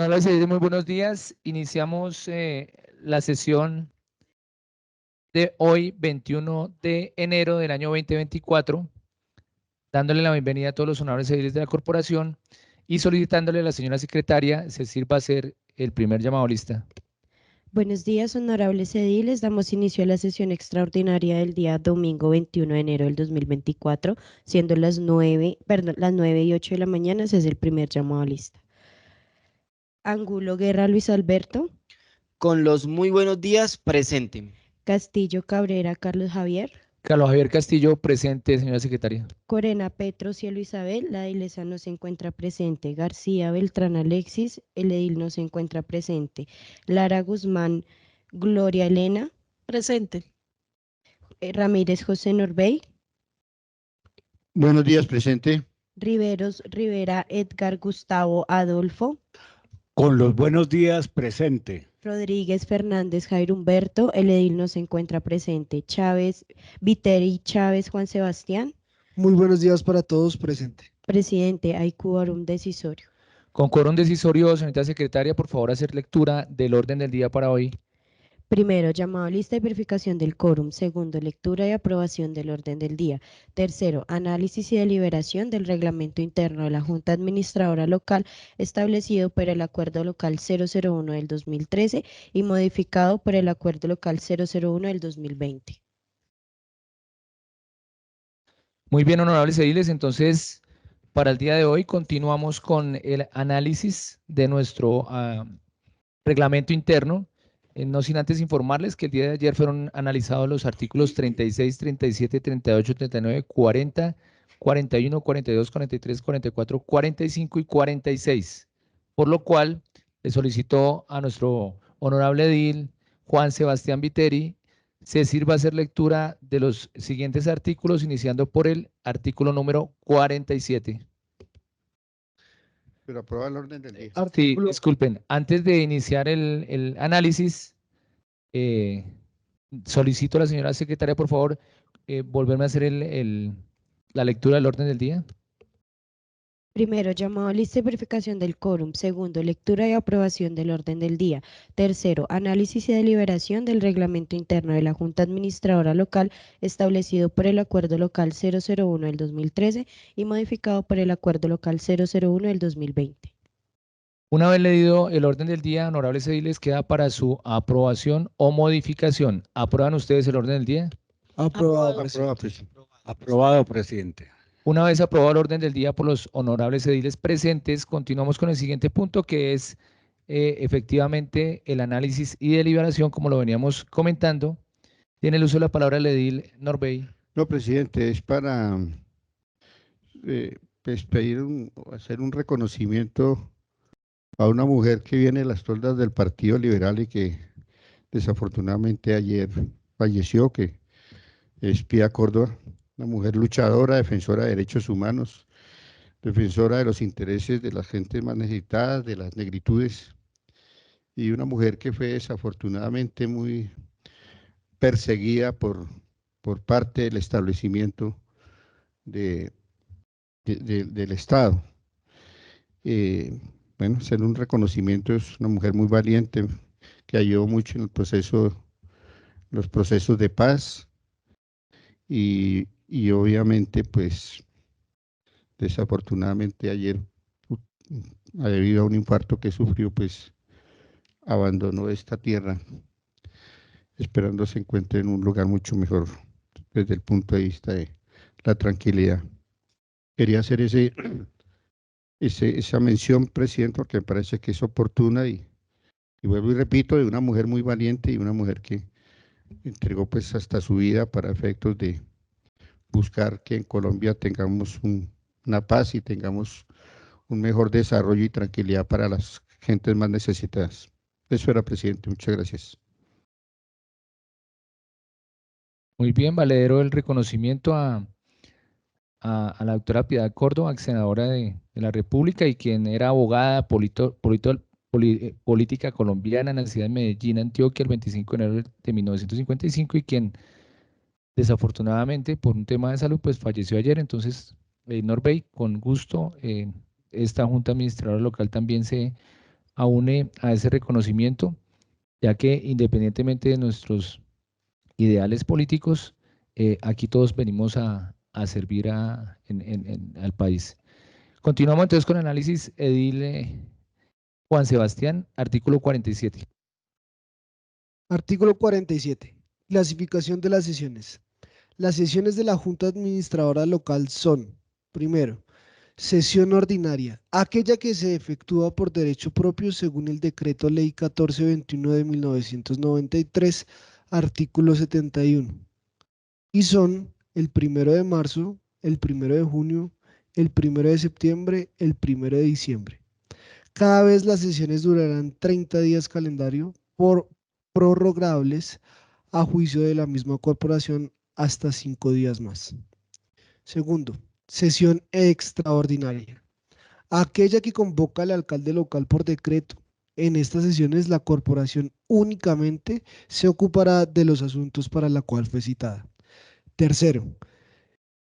Honorables señores, muy buenos días. Iniciamos la sesión de hoy, 21 de enero del año 2024, dándole la bienvenida a todos los honorables ediles de la corporación y solicitándole a la señora secretaria se sirva a hacer el primer llamado a lista. Buenos días, honorables ediles. Damos inicio a la sesión extraordinaria del día domingo 21 de enero del 2024, siendo las 9:08 de la mañana. Ese es el primer llamado a lista. Angulo Guerra Luis Alberto. Con los muy buenos días, presente. Castillo Cabrera Carlos Javier. Carlos Javier Castillo, presente, señora secretaria. Corena Petro Cielo Isabel, la edilesa no se encuentra presente. García Beltrán Alexis, el edil no se encuentra presente. Lara Guzmán Gloria Elena. Presente. Ramírez José Norbey. Buenos días, presente. Riveros Rivera Edgar Gustavo Adolfo. Con los buenos días, presente. Rodríguez Fernández Jairo Humberto, el edil no se encuentra presente. Chávez Viteri Chávez Juan Sebastián. Muy buenos días para todos, presente. Presidente, hay quórum decisorio. Con quórum decisorio, señorita secretaria, por favor hacer lectura del orden del día para hoy. Primero, llamado a lista y verificación del quórum. Segundo, lectura y aprobación del orden del día. Tercero, análisis y deliberación del reglamento interno de la Junta Administradora Local establecido por el Acuerdo Local 001 del 2013 y modificado por el Acuerdo Local 001 del 2020. Muy bien, honorables ediles, entonces para el día de hoy continuamos con el análisis de nuestro reglamento interno. No sin antes informarles que el día de ayer fueron analizados los artículos 36, 37, 38, 39, 40, 41, 42, 43, 44, 45 y 46, por lo cual le solicitó a nuestro honorable edil Juan Sebastián Viteri se sirva a hacer lectura de los siguientes artículos, iniciando por el artículo número 47. Pero aprobar el orden del día. Sí, disculpen, antes de iniciar el análisis, solicito a la señora secretaria, por favor, volverme a hacer la lectura del orden del día. Primero, llamado a lista y verificación del quórum. Segundo, lectura y aprobación del orden del día. Tercero, análisis y deliberación del reglamento interno de la Junta Administradora Local establecido por el Acuerdo Local 001 del 2013 y modificado por el Acuerdo Local 001 del 2020. Una vez leído el orden del día, honorables ediles, queda para su aprobación o modificación. ¿Aprueban ustedes el orden del día? Aprobado, presidente. Aprobado, presidente. Una vez aprobado el orden del día por los honorables ediles presentes, continuamos con el siguiente punto, que es efectivamente el análisis y deliberación, como lo veníamos comentando. Tiene el uso de la palabra el edil Norbey. No, presidente, es para pues, hacer un reconocimiento a una mujer que viene de las toldas del Partido Liberal y que desafortunadamente ayer falleció, que es Pía Córdoba, una mujer luchadora, defensora de derechos humanos, defensora de los intereses de las gentes más necesitadas, de las negritudes, y una mujer que fue desafortunadamente muy perseguida por parte del establecimiento del Estado. Bueno, hacer un reconocimiento, es una mujer muy valiente que ayudó mucho en los procesos de paz y obviamente pues desafortunadamente ayer debido a un infarto que sufrió pues abandonó esta tierra esperando se encuentre en un lugar mucho mejor desde el punto de vista de la tranquilidad. Quería hacer esa mención, presidente, porque me parece que es oportuna y vuelvo y repito, de una mujer muy valiente y una mujer que entregó pues hasta su vida para efectos de buscar que en Colombia tengamos una paz y tengamos un mejor desarrollo y tranquilidad para las gentes más necesitadas. Eso era, presidente. Muchas gracias. Muy bien, valedero el reconocimiento a la doctora Piedad Córdoba, ex senadora de la República y quien era abogada política colombiana, nacida en Medellín, Antioquia, el 25 de enero de 1955 y quien desafortunadamente por un tema de salud pues falleció ayer. Entonces, Norbey, con gusto, esta Junta Administradora Local también se aúne a ese reconocimiento, ya que independientemente de nuestros ideales políticos, aquí todos venimos a servir al país. Continuamos entonces con el análisis edil Juan Sebastián, artículo 47. Artículo 47. Clasificación de las sesiones. Las sesiones de la Junta Administradora Local son, primero, sesión ordinaria, aquella que se efectúa por derecho propio según el Decreto Ley 1421 de 1993, artículo 71. Y son el 1 de marzo, el 1 de junio, el 1 de septiembre, el 1 de diciembre. Cada vez las sesiones durarán 30 días calendario por prorrogables a juicio de la misma corporación hasta 5 días más. Segundo, sesión extraordinaria. Aquella que convoca al alcalde local por decreto. En estas sesiones la corporación únicamente se ocupará de los asuntos para la cual fue citada. Tercero,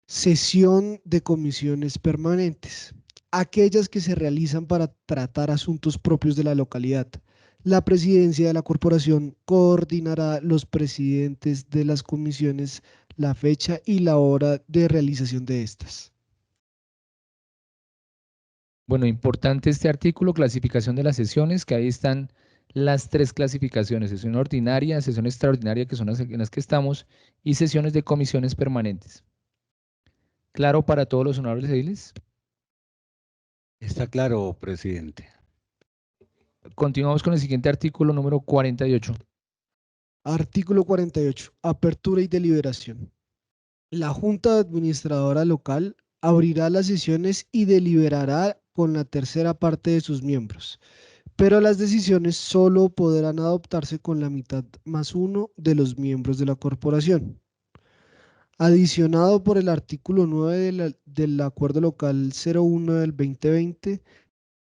sesión de comisiones permanentes, aquellas que se realizan para tratar asuntos propios de la localidad. La presidencia de la corporación coordinará los presidentes de las comisiones, la fecha y la hora de realización de estas. Bueno, importante este artículo, clasificación de las sesiones, que ahí están las tres clasificaciones: sesión ordinaria, sesión extraordinaria, que son las en las que estamos, y sesiones de comisiones permanentes. ¿Claro para todos los honorables ediles? Está claro, presidente. Continuamos con el siguiente artículo, número 48. Artículo 48. Apertura y deliberación. La Junta Administradora Local abrirá las sesiones y deliberará con la tercera parte de sus miembros, pero las decisiones solo podrán adoptarse con la mitad más uno de los miembros de la corporación. Adicionado por el artículo 9 del Acuerdo Local 01 del 2020, el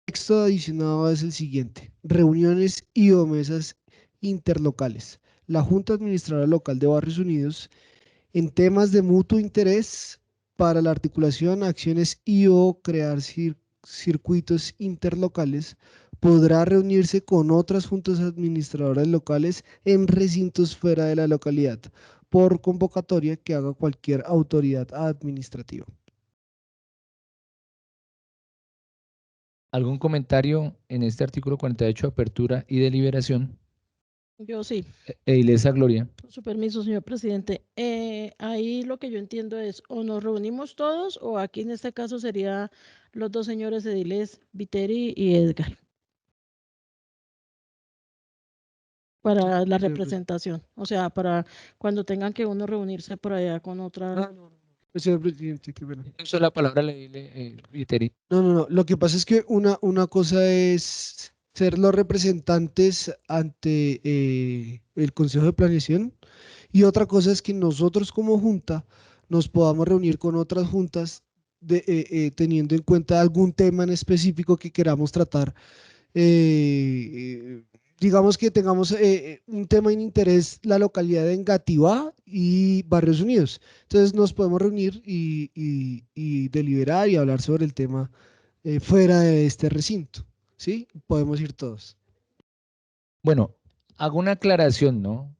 texto adicionado es el siguiente: reuniones y o mesas interlocales. La Junta Administradora Local de Barrios Unidos, en temas de mutuo interés para la articulación, acciones y o crear circuitos interlocales, podrá reunirse con otras juntas administradoras locales en recintos fuera de la localidad, por convocatoria que haga cualquier autoridad administrativa. ¿Algún comentario en este artículo 48, apertura y deliberación? Yo sí, Edilesa Gloria. con su permiso, señor presidente. Ahí lo que yo entiendo es o nos reunimos todos o aquí en este caso sería los dos señores ediles, Viteri y Edgar, para la representación. O sea, para cuando tengan que uno reunirse por allá con otra. Señor presidente, qué pena. Uso la palabra, Viteri. No. Lo que pasa es que una cosa es ser los representantes ante el Consejo de Planeación y otra cosa es que nosotros como junta nos podamos reunir con otras juntas teniendo en cuenta algún tema en específico que queramos tratar. Digamos que tengamos un tema en interés, la localidad de Engativá y Barrios Unidos. Entonces nos podemos reunir y deliberar y hablar sobre el tema fuera de este recinto, ¿sí? Podemos ir todos. Bueno, hago una aclaración, ¿no?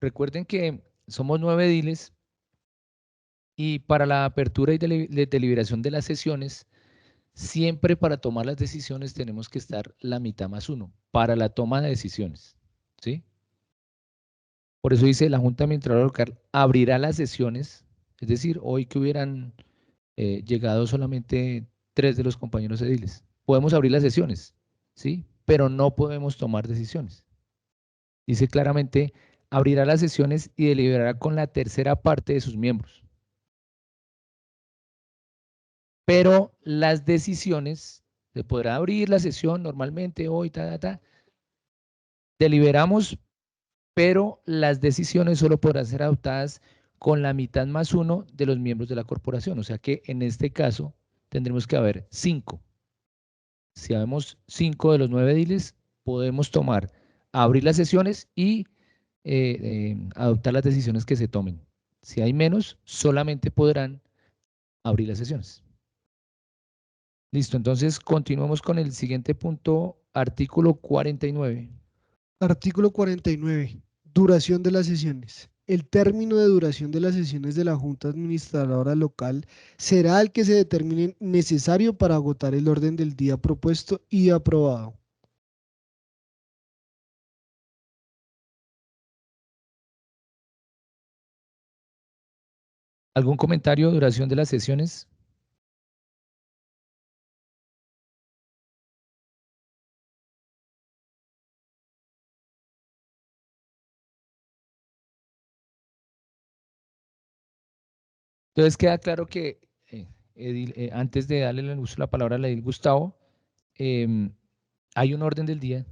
Recuerden que somos 9 ediles y para la apertura y deliberación de las sesiones, siempre para tomar las decisiones tenemos que estar la mitad más uno, para la toma de decisiones, ¿sí? Por eso dice la Junta Administradora Local abrirá las sesiones, es decir, hoy que hubieran llegado solamente 3 de los compañeros ediles. Podemos abrir las sesiones, ¿sí? Pero no podemos tomar decisiones. Dice claramente, abrirá las sesiones y deliberará con la tercera parte de sus miembros. Pero las decisiones, se podrá abrir la sesión normalmente hoy, deliberamos, pero las decisiones solo podrán ser adoptadas con la mitad más uno de los miembros de la corporación. O sea que en este caso tendremos que haber 5. Si habemos 5 de los 9 ediles, podemos abrir las sesiones y adoptar las decisiones que se tomen. Si hay menos, solamente podrán abrir las sesiones. Listo, entonces continuamos con el siguiente punto, artículo 49. Artículo 49. Duración de las sesiones. El término de duración de las sesiones de la Junta Administradora Local será el que se determine necesario para agotar el orden del día propuesto y aprobado. ¿Algún comentario? Duración de las sesiones. Entonces queda claro que, antes de darle el uso de la palabra a la edil Gustavo, hay un orden del día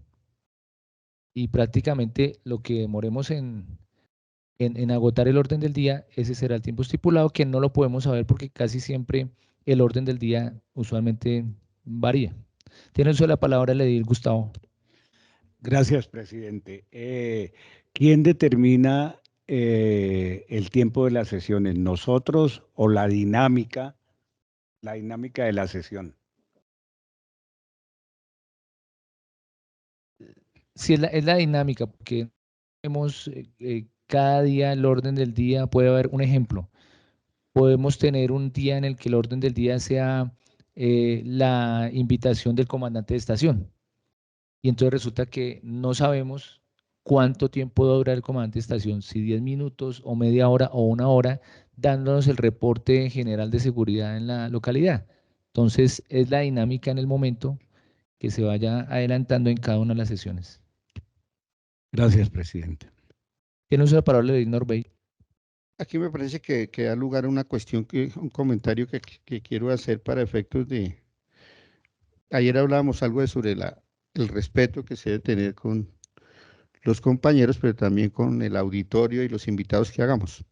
y prácticamente lo que demoremos en agotar el orden del día, ese será el tiempo estipulado, que no lo podemos saber porque casi siempre el orden del día usualmente varía. Tiene uso de la palabra la edil Gustavo. Gracias, presidente. ¿Quién determina el tiempo de las sesiones? ¿Nosotros o la dinámica de la sesión? Sí, es la dinámica, porque vemos cada día el orden del día, puede haber un ejemplo. Podemos tener un día en el que el orden del día sea la invitación del comandante de estación. Y entonces resulta que no sabemos cuánto tiempo va a durar el comandante de estación, si 10 minutos o media hora o una hora, dándonos el reporte general de seguridad en la localidad. Entonces es la dinámica en el momento que se vaya adelantando en cada una de las sesiones. Gracias, presidente. Tiene uso de la palabra de Norbey. Aquí me parece que da lugar a una cuestión, un comentario que quiero hacer para efectos de... Ayer hablábamos algo sobre el respeto que se debe tener con los compañeros, pero también con el auditorio y los invitados que hagamos.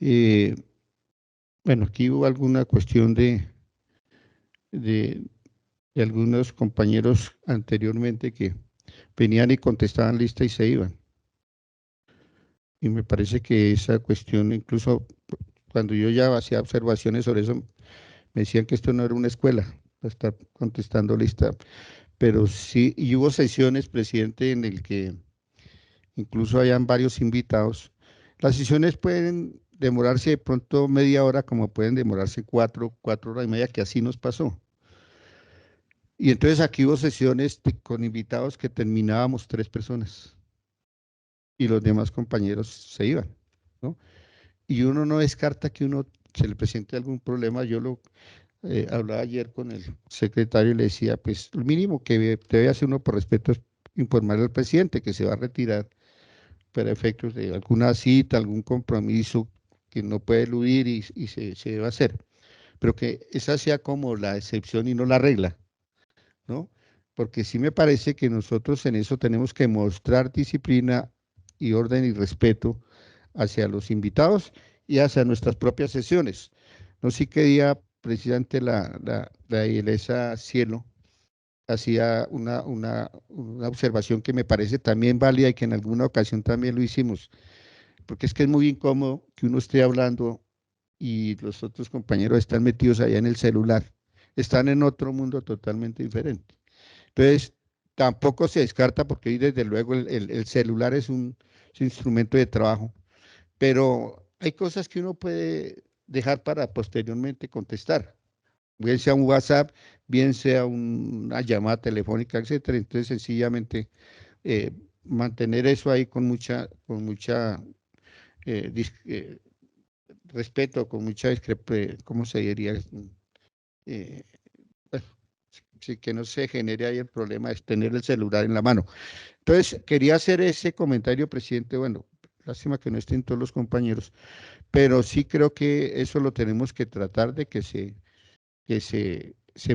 Bueno, aquí hubo alguna cuestión de algunos compañeros anteriormente que venían y contestaban lista y se iban. Y me parece que esa cuestión, incluso cuando yo ya hacía observaciones sobre eso, me decían que esto no era una escuela, para estar contestando lista. Pero sí, y hubo sesiones, presidente, en el que incluso hayan varios invitados. Las sesiones pueden demorarse de pronto media hora, como pueden demorarse 4 horas y media, que así nos pasó. Y entonces aquí hubo sesiones con invitados que terminábamos 3 personas y los demás compañeros se iban, ¿no? Y uno no descarta que uno se le presente algún problema. Yo lo hablaba ayer con el secretario y le decía, pues lo mínimo que debe hacer uno por respeto es informar al presidente que se va a retirar para efectos de alguna cita, algún compromiso que no puede eludir y se debe hacer. Pero que esa sea como la excepción y no la regla, ¿no? Porque sí me parece que nosotros en eso tenemos que mostrar disciplina y orden y respeto hacia los invitados y hacia nuestras propias sesiones. No sé qué día precisamente la Ilesa Cielo hacía una observación que me parece también válida y que en alguna ocasión también lo hicimos, porque es que es muy incómodo que uno esté hablando y los otros compañeros están metidos allá en el celular, están en otro mundo totalmente diferente. Entonces, tampoco se descarta porque hoy desde luego el celular es un instrumento de trabajo, pero hay cosas que uno puede dejar para posteriormente contestar, bien sea un WhatsApp, bien sea una llamada telefónica, etcétera. Entonces, sencillamente eh, mantener eso ahí con mucha respeto, con mucha ¿cómo se diría? Eh, bueno, sí, que no se genere ahí el problema de tener el celular en la mano. Entonces, quería hacer ese comentario, presidente. Bueno, lástima que no estén todos los compañeros, pero sí creo que eso lo tenemos que tratar de que se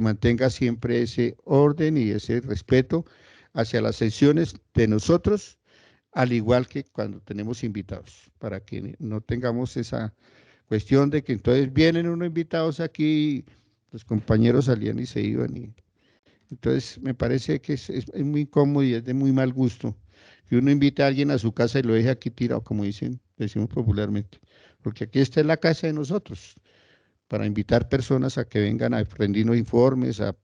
mantenga siempre ese orden y ese respeto hacia las sesiones de nosotros, al igual que cuando tenemos invitados, para que no tengamos esa cuestión de que entonces vienen unos invitados aquí, los compañeros salían y se iban. Entonces me parece que es muy incómodo y es de muy mal gusto que uno invite a alguien a su casa y lo deje aquí tirado, como decimos popularmente, porque aquí está en la casa de nosotros. para invitar personas a que vengan a rendirnos informes, a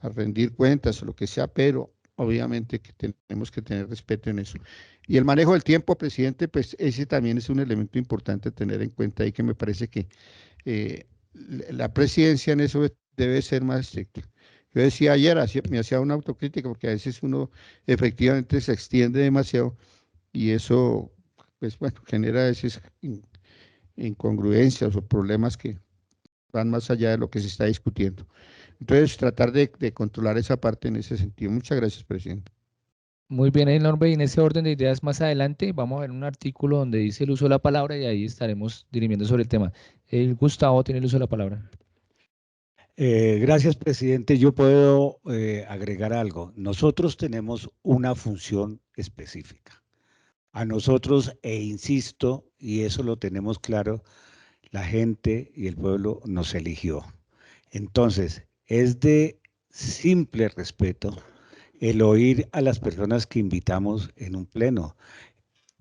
rendir cuentas o lo que sea, pero obviamente que tenemos que tener respeto en eso. Y el manejo del tiempo, presidente, pues ese también es un elemento importante a tener en cuenta y que me parece que la presidencia en eso debe ser más estricta. Yo decía ayer, me hacía una autocrítica porque a veces uno efectivamente se extiende demasiado y eso, pues bueno, genera a veces incongruencias o problemas que van más allá de lo que se está discutiendo. Entonces, tratar de controlar esa parte en ese sentido. Muchas gracias, presidente. Muy bien, Norbe, y en ese orden de ideas más adelante vamos a ver un artículo donde dice el uso de la palabra y ahí estaremos dirimiendo sobre el tema. Gustavo tiene el uso de la palabra. Gracias, presidente. Yo puedo agregar algo. Nosotros tenemos una función específica. A nosotros, e insisto, y eso lo tenemos claro, la gente y el pueblo nos eligió. Entonces, es de simple respeto el oír a las personas que invitamos en un pleno.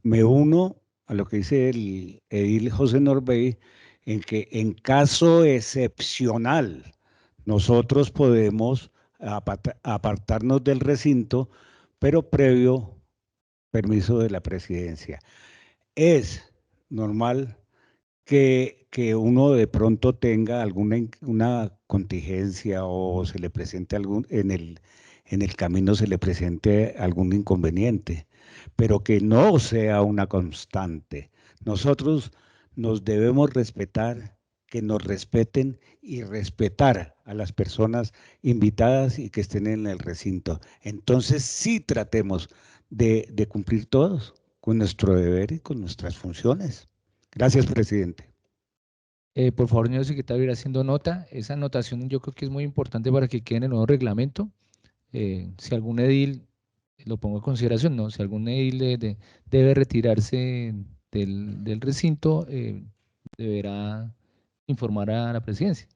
Me uno a lo que dice el edil José Norbey, en que en caso excepcional nosotros podemos apartarnos del recinto, pero previo permiso de la presidencia. Es normal que uno de pronto tenga una contingencia o se le presente en el camino se le presente algún inconveniente, pero que no sea una constante. Nosotros nos debemos respetar, que nos respeten y respetar a las personas invitadas y que estén en el recinto. Entonces sí tratemos de cumplir todos con nuestro deber y con nuestras funciones. Gracias, presidente. Por favor, señor secretario, ir haciendo nota. Esa anotación yo creo que es muy importante para que quede en el nuevo reglamento. Si algún edil, lo pongo en consideración, ¿no? Si algún edil debe retirarse del recinto, deberá informar a la presidencia.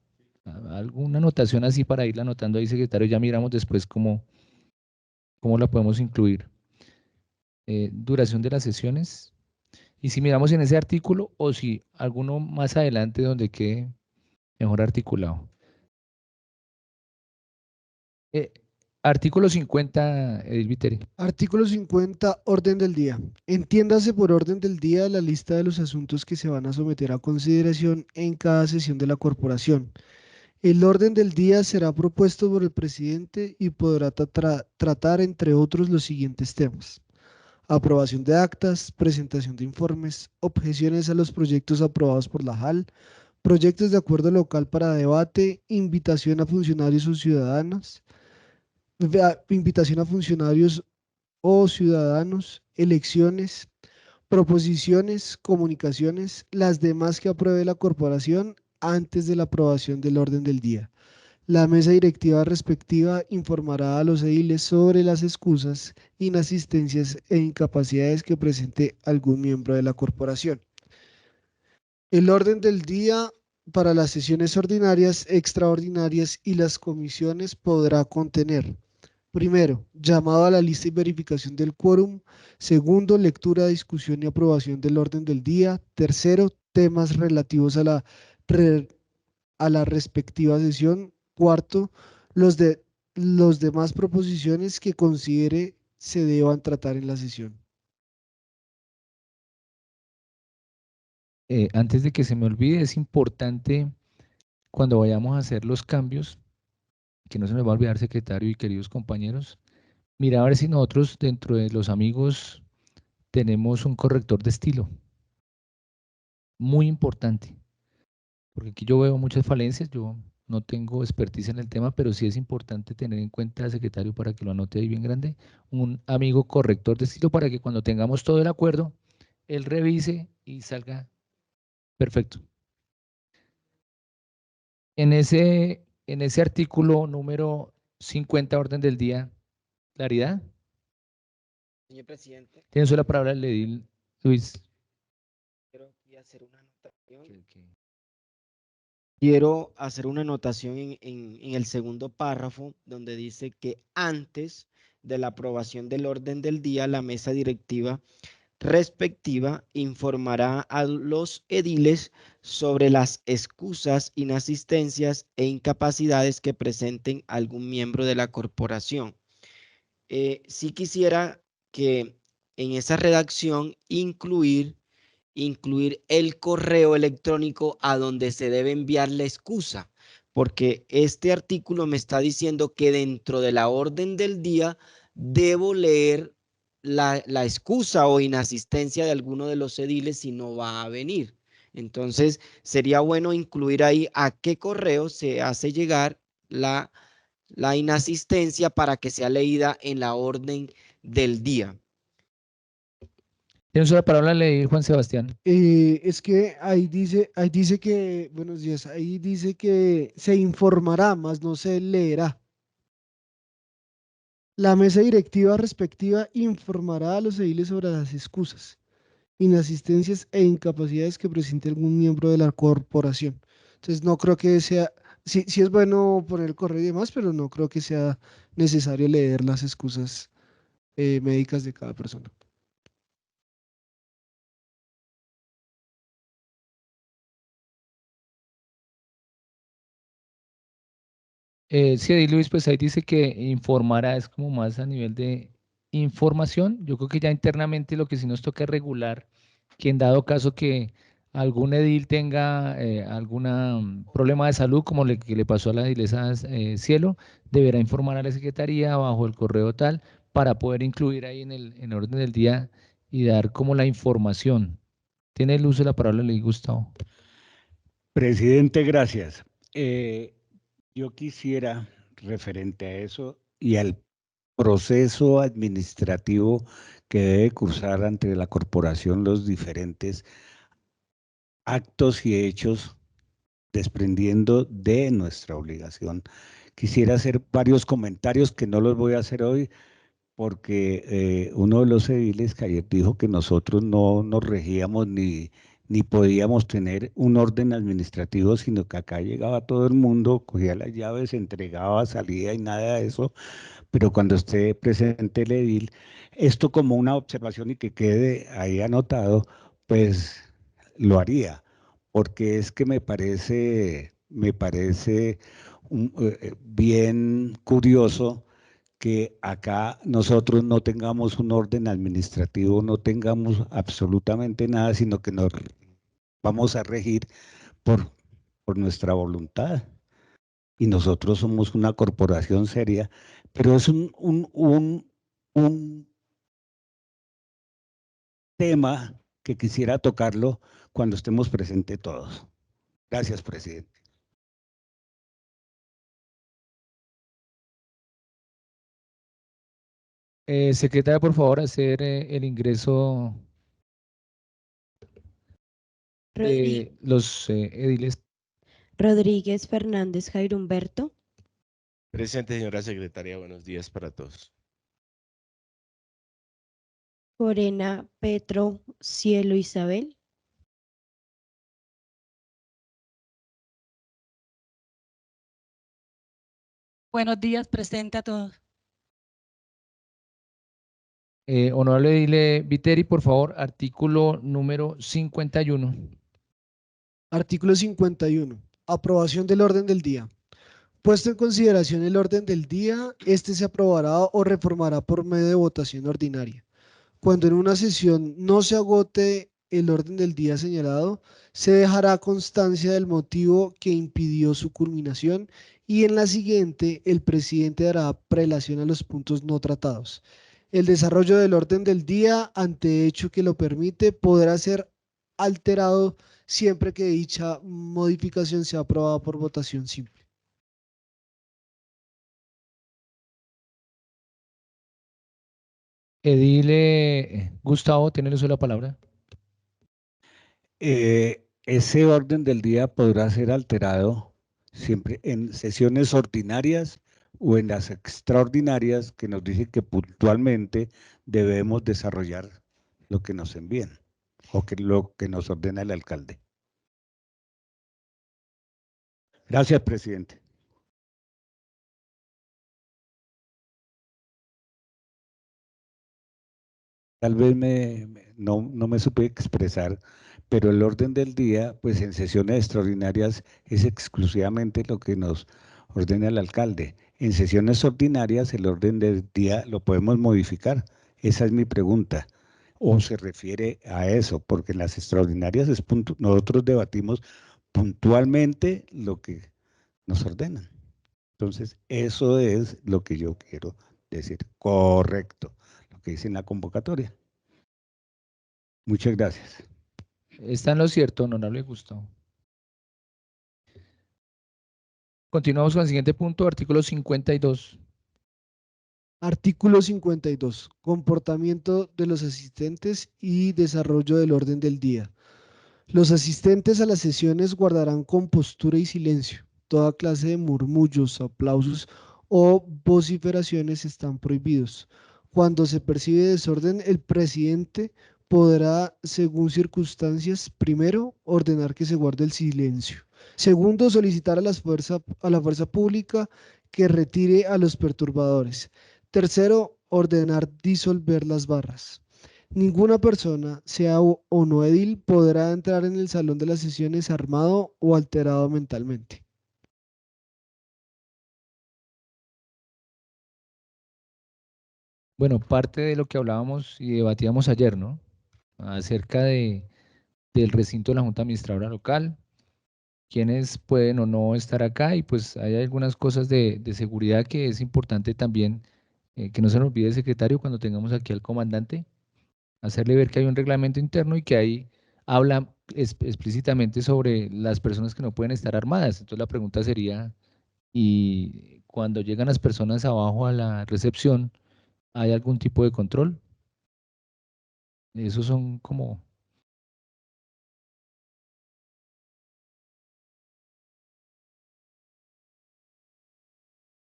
Alguna anotación así para irla anotando ahí, secretario, ya miramos después cómo la podemos incluir. Duración de las sesiones. Y si miramos en ese artículo o si alguno más adelante donde quede mejor articulado. Artículo 50, Edil Viteri. Artículo 50, orden del día. Entiéndase por orden del día la lista de los asuntos que se van a someter a consideración en cada sesión de la corporación. El orden del día será propuesto por el presidente y podrá tratar, entre otros, los siguientes temas: aprobación de actas, presentación de informes, objeciones a los proyectos aprobados por la JAL, proyectos de acuerdo local para debate, invitación a funcionarios o ciudadanos, elecciones, proposiciones, comunicaciones, las demás que apruebe la corporación antes de la aprobación del orden del día. La mesa directiva respectiva informará a los ediles sobre las excusas, inasistencias e incapacidades que presente algún miembro de la corporación. El orden del día para las sesiones ordinarias, extraordinarias y las comisiones podrá contener: primero, llamado a la lista y verificación del quórum. Segundo, lectura, discusión y aprobación del orden del día. Tercero, temas relativos a la respectiva sesión. Cuarto, los demás proposiciones que considere se deban tratar en la sesión. Antes de que se me olvide, es importante cuando vayamos a hacer los cambios, que no se nos va a olvidar, secretario y queridos compañeros, mira a ver si nosotros dentro de los amigos tenemos un corrector de estilo. Muy importante, porque aquí yo veo muchas falencias, yo no tengo expertise en el tema, pero sí es importante tener en cuenta, secretario, para que lo anote ahí bien grande, un amigo corrector de estilo para que cuando tengamos todo el acuerdo, él revise y salga perfecto. En ese artículo número 50, orden del día, ¿claridad? Señor presidente, Tiene usted la palabra el edil Luis. quiero aquí hacer una anotación. Quiero hacer una anotación en el segundo párrafo donde dice que antes de la aprobación del orden del día, la mesa directiva respectiva informará a los ediles sobre las excusas, inasistencias e incapacidades que presenten algún miembro de la corporación. Sí quisiera que en esa redacción incluir el correo electrónico a donde se debe enviar la excusa, porque este artículo me está diciendo que dentro de la orden del día debo leer la excusa o inasistencia de alguno de los ediles si no va a venir. Entonces, sería bueno incluir ahí a qué correo se hace llegar la inasistencia para que sea leída en la orden del día. Tiene la palabra, leí Juan Sebastián. Es que ahí dice que, buenos días, ahí dice que se informará, más no se leerá. La mesa directiva respectiva informará a los ediles sobre las excusas, inasistencias e incapacidades que presente algún miembro de la corporación. Entonces no creo que sea, sí, sí es bueno poner el correo y demás, pero no creo que sea necesario leer las excusas médicas de cada persona. Sí, Luis, pues ahí dice que informará, es como más a nivel de información. Yo creo que ya internamente lo que sí nos toca es regular que en dado caso que algún edil tenga algún problema de salud, como que le pasó a la edilesa Cielo, deberá informar a la Secretaría bajo el correo tal para poder incluir ahí en el orden del día y dar como la información. Tiene el uso de la palabra, le Gustavo. Presidente, gracias. Yo quisiera, referente a eso y al proceso administrativo que debe cursar ante la corporación los diferentes actos y hechos desprendiendo de nuestra obligación. Quisiera hacer varios comentarios que no los voy a hacer hoy porque uno de los ediles que ayer dijo que nosotros no nos regíamos ni podíamos tener un orden administrativo, sino que acá llegaba todo el mundo, cogía las llaves, entregaba, salía y nada de eso, pero cuando esté presente el edil, esto como una observación y que quede ahí anotado, pues lo haría, porque es que me parece bien curioso que acá nosotros no tengamos un orden administrativo, no tengamos absolutamente nada, sino que nos vamos a regir por, por nuestra voluntad. Y nosotros somos una corporación seria, pero es un tema que quisiera tocarlo cuando estemos presentes todos. Gracias, presidente. Secretaria, por favor, hacer el ingreso de los ediles. Rodríguez Fernández Jairo Humberto, Presente, señora secretaria, buenos días para todos. Corena Petro Cielo Isabel, Buenos días, presente a todos. Honorable edile Viteri, por favor, artículo número 51. Artículo 51. Aprobación del orden del día. Puesto en consideración el orden del día, este se aprobará o reformará por medio de votación ordinaria. Cuando en una sesión no se agote el orden del día señalado, se dejará constancia del motivo que impidió su culminación y en la siguiente el presidente dará prelación a los puntos no tratados. El desarrollo del orden del día, ante hecho que lo permite, podrá ser alterado siempre que dicha modificación sea aprobada por votación simple. Edile Gustavo, tiene el uso de la palabra. Ese orden del día podrá ser alterado siempre en sesiones ordinarias o en las extraordinarias que nos dicen que puntualmente debemos desarrollar lo que nos envíen o que lo que nos ordena el alcalde. Gracias, presidente. Tal vez no me supe expresar, pero el orden del día, pues en sesiones extraordinarias es exclusivamente lo que nos ordena el alcalde. En sesiones ordinarias el orden del día lo podemos modificar. Esa es mi pregunta. ¿O se refiere a eso? Porque en las extraordinarias nosotros debatimos puntualmente lo que nos ordenan. Entonces, eso es lo que yo quiero decir. Correcto, lo que dice en la convocatoria. Muchas gracias. Está en lo cierto, honorable Gustavo. Continuamos con el siguiente punto, artículo 52. Artículo 52. Comportamiento de los asistentes y desarrollo del orden del día. Los asistentes a las sesiones guardarán compostura y silencio. Toda clase de murmullos, aplausos o vociferaciones están prohibidos. Cuando se percibe desorden, el presidente podrá, según circunstancias, primero, ordenar que se guarde el silencio. Segundo, solicitar a la fuerza pública que retire a los perturbadores. Tercero, ordenar disolver las barras. Ninguna persona, sea o no edil, podrá entrar en el salón de las sesiones armado o alterado mentalmente. Bueno, parte de lo que hablábamos y debatíamos ayer, ¿no? Acerca del recinto de la Junta Administradora Local, quiénes pueden o no estar acá, y pues hay algunas cosas de seguridad que es importante también que no se nos olvide, secretario, cuando tengamos aquí al comandante, hacerle ver que hay un reglamento interno y que ahí habla explícitamente sobre las personas que no pueden estar armadas. Entonces la pregunta sería, ¿y cuando llegan las personas abajo a la recepción, hay algún tipo de control? Esos son como...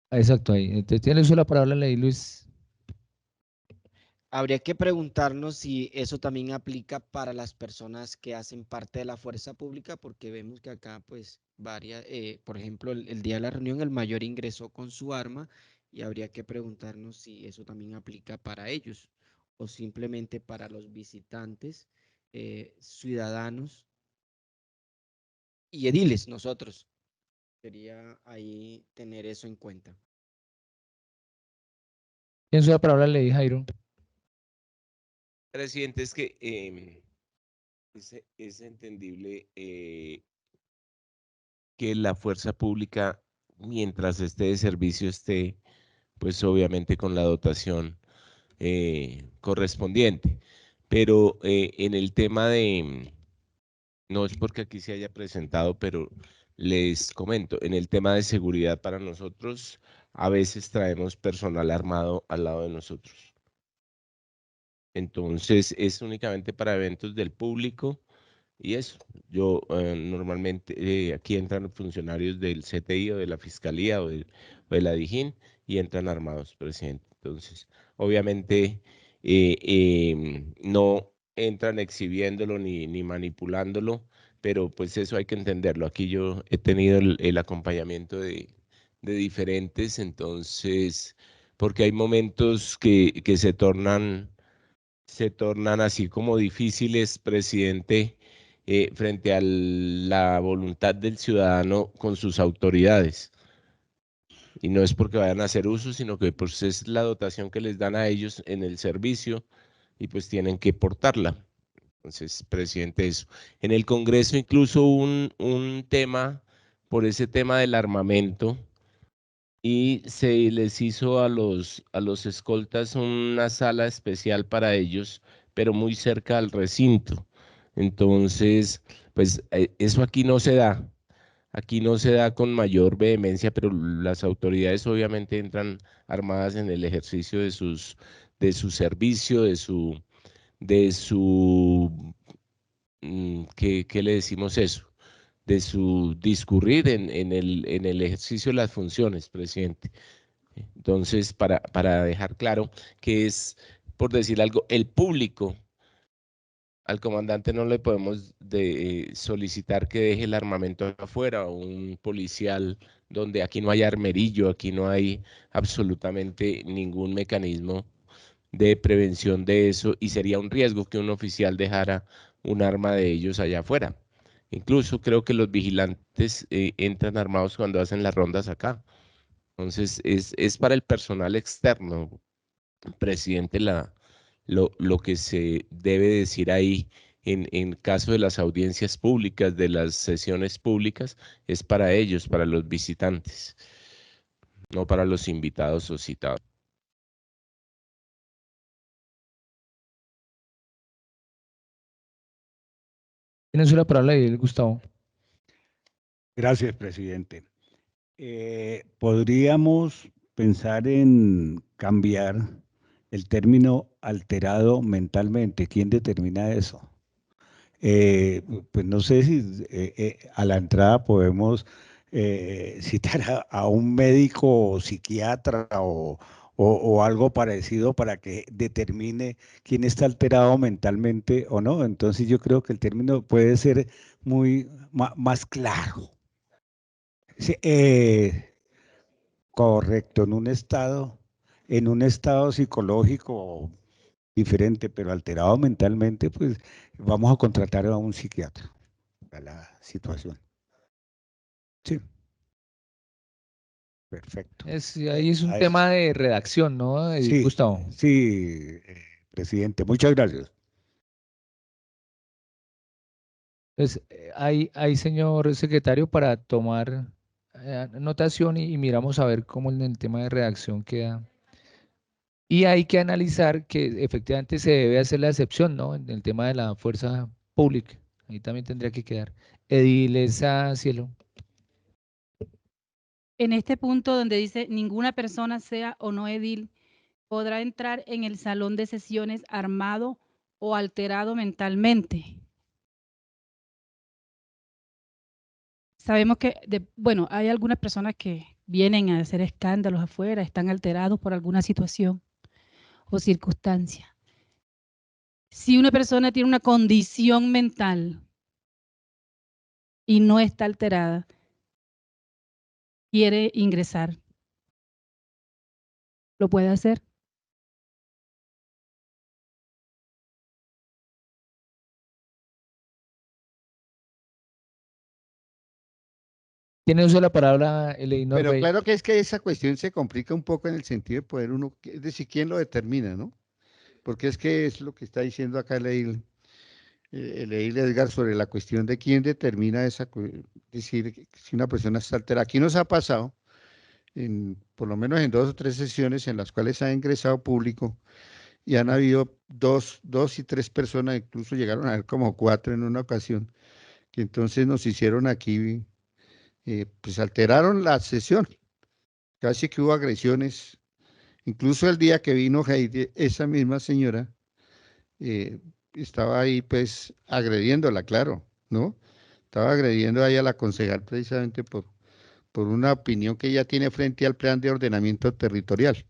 Exacto, ahí. Entonces tiene uso la palabra ley, Luis. Habría que preguntarnos si eso también aplica para las personas que hacen parte de la fuerza pública, porque vemos que acá, pues, por ejemplo, el día de la reunión el mayor ingresó con su arma y habría que preguntarnos si eso también aplica para ellos o simplemente para los visitantes, ciudadanos y ediles, nosotros. Sería ahí tener eso en cuenta. Tiene uso la palabra ley, Jairo. Presidente, es que es entendible que la fuerza pública, mientras esté de servicio, esté, pues obviamente con la dotación correspondiente. Pero en el tema de, no es porque aquí se haya presentado, pero les comento, en el tema de seguridad para nosotros, a veces traemos personal armado al lado de nosotros. Entonces, es únicamente para eventos del público y eso. Yo normalmente, aquí entran funcionarios del CTI o de la Fiscalía o de la DIJÍN y entran armados, presidente. Entonces, obviamente, no entran exhibiéndolo ni manipulándolo, pero pues eso hay que entenderlo. Aquí yo he tenido el acompañamiento de diferentes, entonces, porque hay momentos que se tornan así como difíciles, presidente, frente a la voluntad del ciudadano con sus autoridades. Y no es porque vayan a hacer uso, sino que pues es la dotación que les dan a ellos en el servicio y pues tienen que portarla. Entonces, presidente, eso. En el Congreso incluso un tema, por ese tema del armamento, y se les hizo a los escoltas una sala especial para ellos, pero muy cerca al recinto. Entonces, pues eso aquí no se da. Aquí no se da con mayor vehemencia, pero las autoridades obviamente entran armadas en el ejercicio de su servicio, de su, ¿qué le decimos eso? De su discurrir en el ejercicio de las funciones, presidente. Entonces, para dejar claro que es, por decir algo, el público, al comandante no le podemos solicitar que deje el armamento afuera, o un policial donde aquí no hay armerillo, aquí no hay absolutamente ningún mecanismo de prevención de eso, y sería un riesgo que un oficial dejara un arma de ellos allá afuera. Incluso creo que los vigilantes entran armados cuando hacen las rondas acá. Entonces, es para el personal externo, presidente, lo que se debe decir ahí en caso de las audiencias públicas, de las sesiones públicas, es para ellos, para los visitantes, no para los invitados o citados. Tienes la palabra ahí, Gustavo. Gracias, presidente. ¿Podríamos pensar en cambiar el término alterado mentalmente? ¿Quién determina eso? Pues no sé si a la entrada podemos citar a un médico o psiquiatra o algo parecido para que determine quién está alterado mentalmente o no. Entonces yo creo que el término puede ser muy más claro. Sí, correcto, en un estado psicológico diferente, pero alterado mentalmente, pues vamos a contratar a un psiquiatra para la situación. Sí, perfecto. Ahí es un Ahí- tema de redacción, ¿no, Sí, Gustavo? sí, presidente, muchas gracias. Pues hay, señor secretario, para tomar anotación y miramos a ver cómo en el tema de redacción queda. Y hay que analizar que efectivamente se debe hacer la excepción, ¿no? En el tema de la fuerza pública. Ahí también tendría que quedar. Edilesa Cielo. En este punto donde dice ninguna persona, sea o no edil, podrá entrar en el salón de sesiones armado o alterado mentalmente. Sabemos que, bueno, hay algunas personas que vienen a hacer escándalos afuera, están alterados por alguna situación o circunstancia. Si una persona tiene una condición mental y no está alterada, quiere ingresar, ¿lo puede hacer? Tiene uso de la palabra Eleanor Pero Bey. claro que es que esa cuestión se complica un poco en el sentido de poder uno, es decir, quién lo determina, ¿no? Porque es que es lo que está diciendo acá el edil Edgar sobre la cuestión de quién determina es decir, si una persona está alterada. Aquí nos ha pasado, por lo menos en 2 o 3 sesiones en las cuales ha ingresado público y han habido dos y 3 personas, incluso llegaron a haber como 4 en una ocasión, que entonces nos hicieron aquí, pues alteraron la sesión. Casi que hubo agresiones. Incluso el día que vino Heidi, esa misma señora eh, estaba ahí pues agrediéndola, claro, ¿no? Estaba agrediendo ahí a la concejal precisamente por una opinión que ella tiene frente al plan de ordenamiento territorial.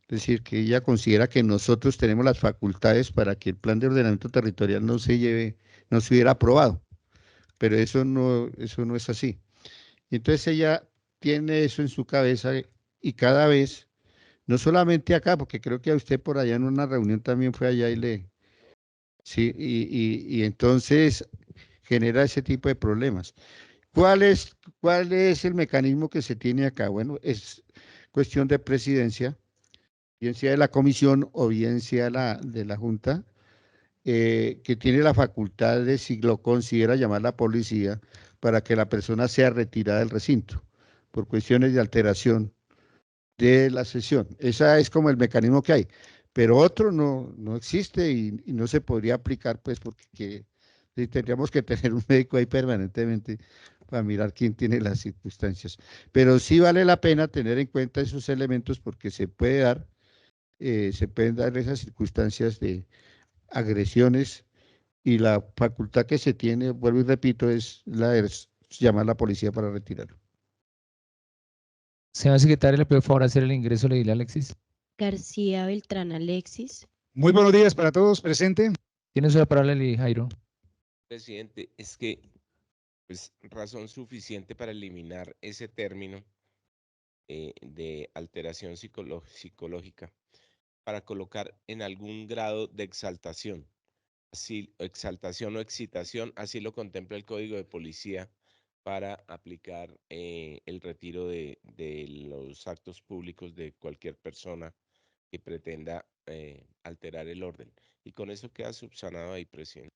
Es decir, que ella considera que nosotros tenemos las facultades para que el plan de ordenamiento territorial no se hubiera aprobado, pero eso no es así. Entonces ella tiene eso en su cabeza y cada vez, no solamente acá, porque creo que a usted por allá en una reunión también fue allá sí, y entonces genera ese tipo de problemas. ¿Cuál es el mecanismo que se tiene acá? Bueno, es cuestión de presidencia, bien sea de la comisión o bien sea de la Junta, que tiene la facultad de, si lo considera, llamar a la policía para que la persona sea retirada del recinto por cuestiones de alteración de la sesión. Ese es como el mecanismo que hay, pero otro no existe y no se podría aplicar, pues, porque tendríamos que tener un médico ahí permanentemente para mirar quién tiene las circunstancias. Pero sí vale la pena tener en cuenta esos elementos porque se pueden dar esas circunstancias de agresiones y la facultad que se tiene, vuelvo y repito, es la de llamar a la policía para retirarlo. Señor secretario, ¿le puede por favor hacer el ingreso? Le dile a Alexis. García Beltrán Alexis. Muy buenos días para todos, presente. Tiene uso de la palabra, Jairo. Presidente, es que pues razón suficiente para eliminar ese término de alteración psicológica. para colocar en algún grado de exaltación. Así, exaltación o excitación, así lo contempla el Código de Policía para aplicar el retiro de los actos públicos de cualquier persona que pretenda alterar el orden. Y con eso queda subsanado ahí, presidente.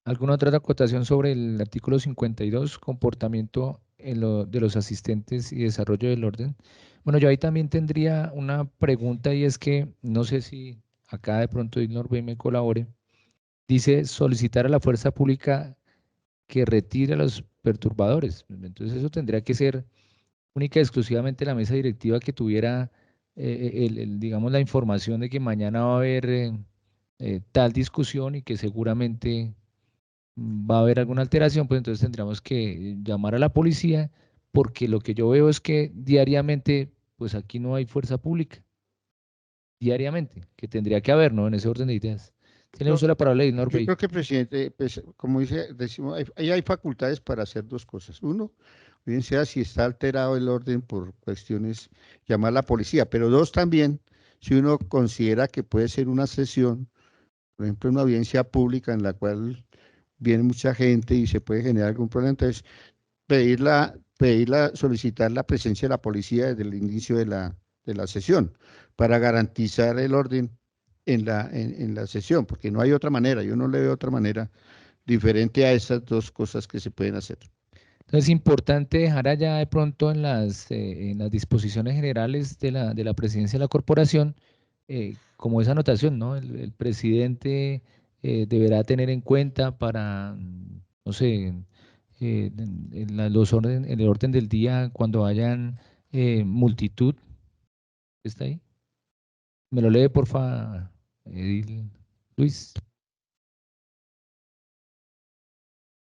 ¿Alguna otra acotación sobre el artículo 52, comportamiento de los asistentes y desarrollo del orden? Bueno, yo ahí también tendría una pregunta y es que no sé si acá de pronto Norbey me colabore. Dice solicitar a la fuerza pública que retire a los perturbadores. Entonces eso tendría que ser única y exclusivamente la mesa directiva que tuviera, digamos, la información de que mañana va a haber tal discusión y que seguramente va a haber alguna alteración, pues entonces tendríamos que llamar a la policía, porque lo que yo veo es que diariamente, pues aquí no hay fuerza pública, diariamente, que tendría que haber, ¿no? En ese orden de ideas. Tiene Yo, usted la palabra, yo Norbey. creo que, presidente, pues, como decimos, ahí hay facultades para hacer dos cosas. Uno, bien sea si está alterado el orden por cuestiones, llamar a la policía, pero dos también, si uno considera que puede ser una sesión, por ejemplo, una audiencia pública en la cual viene mucha gente y se puede generar algún problema, entonces solicitar la presencia de la policía desde el inicio de la sesión para garantizar el orden en la sesión, porque no hay otra manera, yo no le veo otra manera diferente a esas dos cosas que se pueden hacer. Entonces es importante dejar allá de pronto en las disposiciones generales de la presidencia de la corporación, como esa anotación, ¿no? El presidente deberá tener en cuenta para, no sé, en el orden del día, cuando hayan multitud. ¿Está ahí? Me lo lee, porfa, Edil Luis.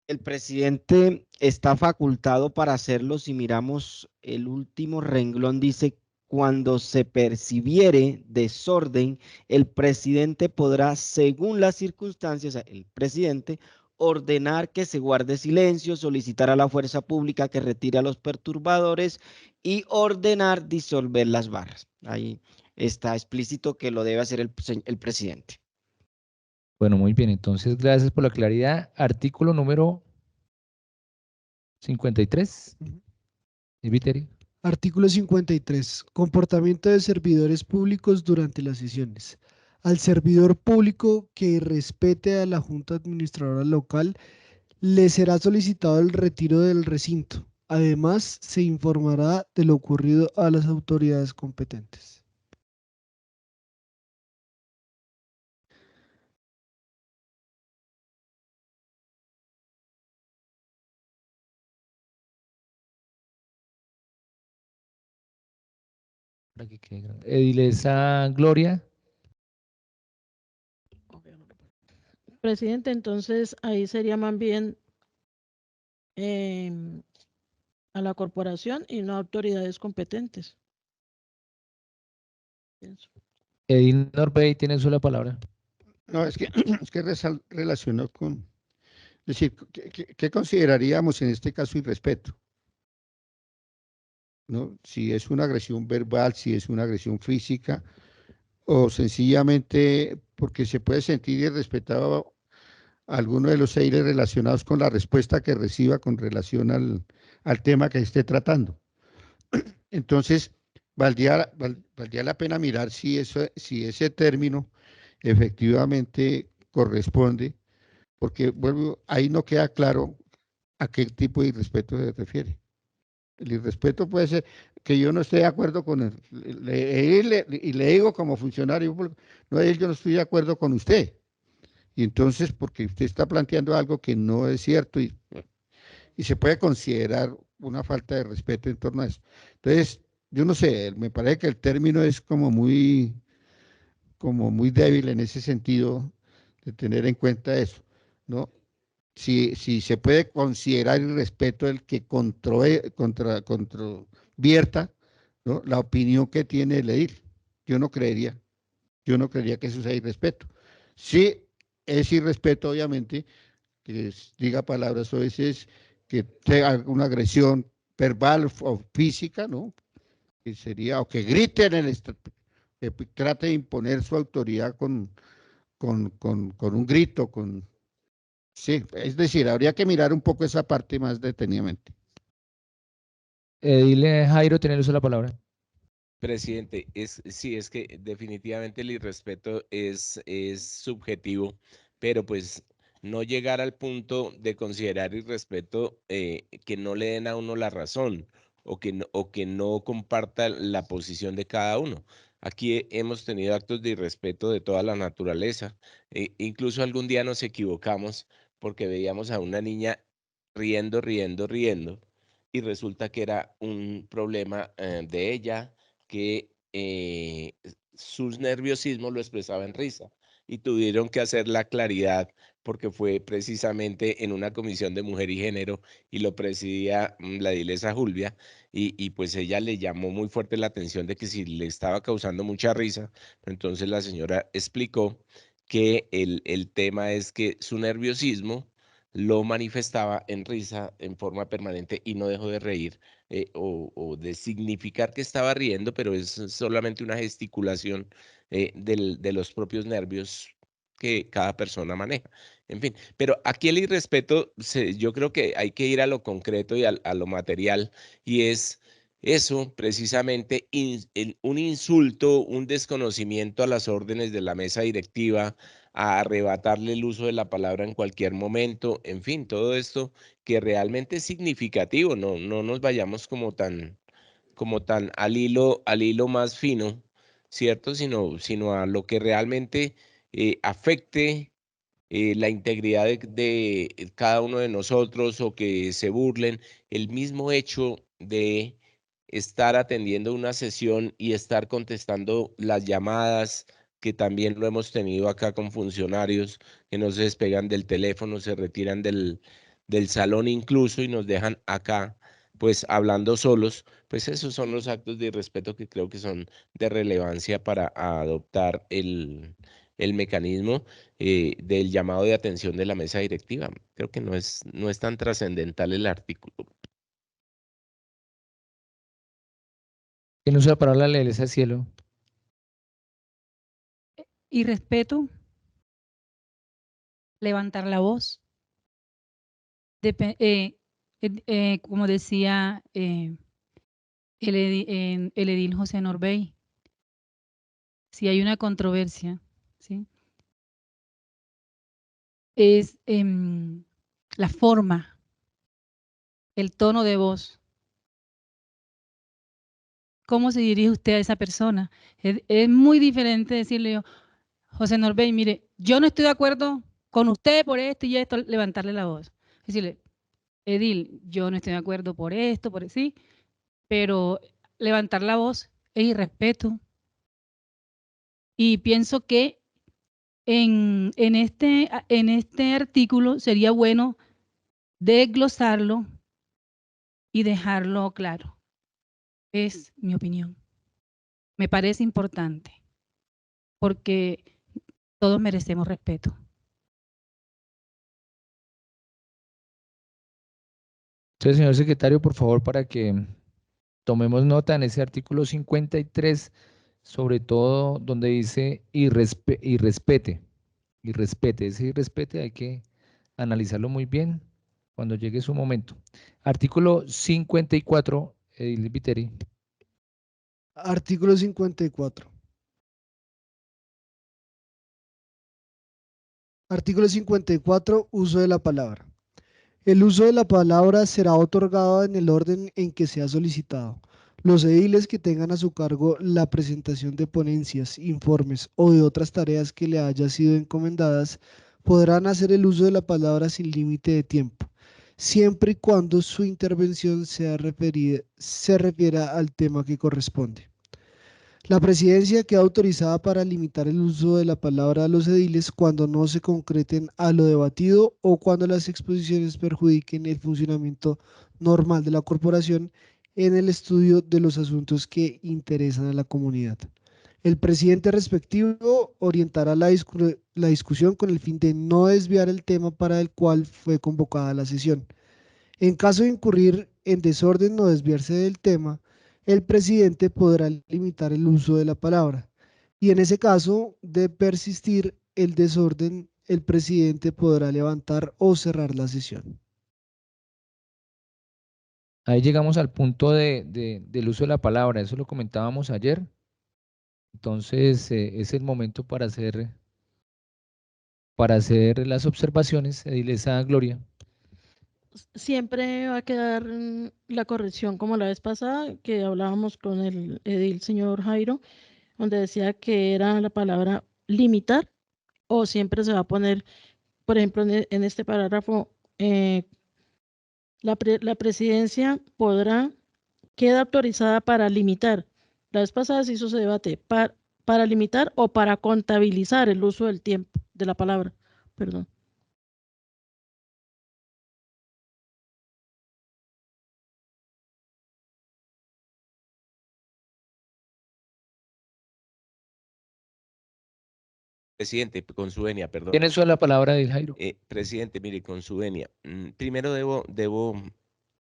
El presidente está facultado para hacerlo. Si miramos el último renglón, dice, cuando se percibiere desorden, el presidente podrá, según las circunstancias, o sea, el presidente, ordenar que se guarde silencio, solicitar a la fuerza pública que retire a los perturbadores y ordenar disolver las barras. Ahí está explícito que lo debe hacer el presidente. Bueno, muy bien, entonces gracias por la claridad. Artículo número 53. Viteri. Artículo 53. Comportamiento de servidores públicos durante las sesiones. Al servidor público que respete a la Junta Administradora Local le será solicitado el retiro del recinto. Además, se informará de lo ocurrido a las autoridades competentes. Edilesa Gloria. Presidente, entonces ahí sería más bien a la corporación y no a autoridades competentes. Pienso. Edil Norbey tiene su la palabra. No, es que relacionó con, es decir, ¿qué consideraríamos en este caso irrespeto? ¿No? Si es una agresión verbal, si es una agresión física, o sencillamente porque se puede sentir irrespetado alguno de los seres relacionados con la respuesta que reciba con relación al tema que esté tratando. Entonces, valdría la pena mirar si ese término efectivamente corresponde, porque ahí no queda claro a qué tipo de irrespeto se refiere. El irrespeto puede ser que yo no esté de acuerdo con él, y le digo como funcionario, no, yo no estoy de acuerdo con usted. Y entonces, porque usted está planteando algo que no es cierto y se puede considerar una falta de respeto en torno a eso. Entonces, yo no sé, me parece que el término es como muy débil en ese sentido de tener en cuenta eso, ¿no? Si se puede considerar el respeto del que controvierta, ¿no?, la opinión que tiene el edil. Yo no creería que eso sea irrespeto. Sí es irrespeto, obviamente, que diga palabras o veces que tenga una agresión verbal o física, ¿no?, que sería, o que griten, que trate de imponer su autoridad con un grito, sí, es decir, habría que mirar un poco esa parte más detenidamente. Dile Jairo, tener uso de la palabra. Presidente, sí, es que definitivamente el irrespeto es subjetivo, pero pues no llegar al punto de considerar irrespeto que no le den a uno la razón o que no comparta la posición de cada uno. Aquí hemos tenido actos de irrespeto de toda la naturaleza. Incluso algún día nos equivocamos porque veíamos a una niña riendo, riendo, riendo, y resulta que era un problema de ella, que sus nerviosismos lo expresaba en risa, y tuvieron que hacer la claridad porque fue precisamente en una comisión de mujer y género y lo presidía la edilesa Julvia, y pues ella le llamó muy fuerte la atención de que si le estaba causando mucha risa. Entonces la señora explicó que el tema es que su nerviosismo lo manifestaba en risa en forma permanente y no dejó de reír o de significar que estaba riendo, pero es solamente una gesticulación de los propios nervios que cada persona maneja. En fin, pero aquí el irrespeto, yo creo que hay que ir a lo concreto y a lo material, y es eso precisamente, un insulto, un desconocimiento a las órdenes de la mesa directiva, a arrebatarle el uso de la palabra en cualquier momento, en fin, todo esto que realmente es significativo. No nos vayamos como tan al hilo más fino, ¿cierto? Sino a lo que realmente afecte la integridad de cada uno de nosotros, o que se burlen. El mismo hecho de estar atendiendo una sesión y estar contestando las llamadas, que también lo hemos tenido acá con funcionarios que no se despegan del teléfono, se retiran del salón incluso y nos dejan acá pues hablando solos. Pues esos son los actos de irrespeto que creo que son de relevancia para adoptar el mecanismo del llamado de atención de la mesa directiva. Creo que no es tan trascendental el artículo. ¿Quién usa la palabra? La lealesa al cielo. Irrespeto, levantar la voz, como decía el edil José Norbey, si hay una controversia, ¿sí? Es la forma, el tono de voz. ¿Cómo se dirige usted a esa persona? Es muy diferente decirle yo, José Norbey, mire, yo no estoy de acuerdo con usted por esto y esto, levantarle la voz. Decirle, edil, yo no estoy de acuerdo por esto, sí, pero levantar la voz es irrespeto. Y pienso que en este artículo sería bueno desglosarlo y dejarlo claro. Es mi opinión. Me parece importante, porque todos merecemos respeto. Entonces, señor secretario, por favor, para que tomemos nota en ese artículo 53, sobre todo donde dice irrespete, ese irrespete hay que analizarlo muy bien cuando llegue su momento. Artículo 54, edil Viteri. Artículo 54. Artículo 54. Uso de la palabra. El uso de la palabra será otorgado en el orden en que sea solicitado. Los ediles que tengan a su cargo la presentación de ponencias, informes o de otras tareas que le haya sido encomendadas podrán hacer el uso de la palabra sin límite de tiempo, siempre y cuando su intervención se refiera al tema que corresponde. La presidencia queda autorizada para limitar el uso de la palabra a los ediles cuando no se concreten a lo debatido o cuando las exposiciones perjudiquen el funcionamiento normal de la corporación en el estudio de los asuntos que interesan a la comunidad. El presidente respectivo orientará la discusión con el fin de no desviar el tema para el cual fue convocada la sesión. En caso de incurrir en desorden o desviarse del tema, el presidente podrá limitar el uso de la palabra. Y en ese caso de persistir el desorden, el presidente podrá levantar o cerrar la sesión. Ahí llegamos al punto del uso de la palabra, eso lo comentábamos ayer. Entonces, es el momento para hacer las observaciones, edilesa Gloria. Siempre va a quedar la corrección como la vez pasada que hablábamos con el edil señor Jairo, donde decía que era la palabra limitar, o siempre se va a poner, por ejemplo, en este parágrafo, la presidencia queda autorizada para limitar. La vez pasada se hizo ese debate, para limitar o para contabilizar el uso del tiempo, de la palabra, perdón. Presidente, con su venia, perdón. Tiene uso de la palabra del Jairo. Presidente, mire, con su venia. Primero debo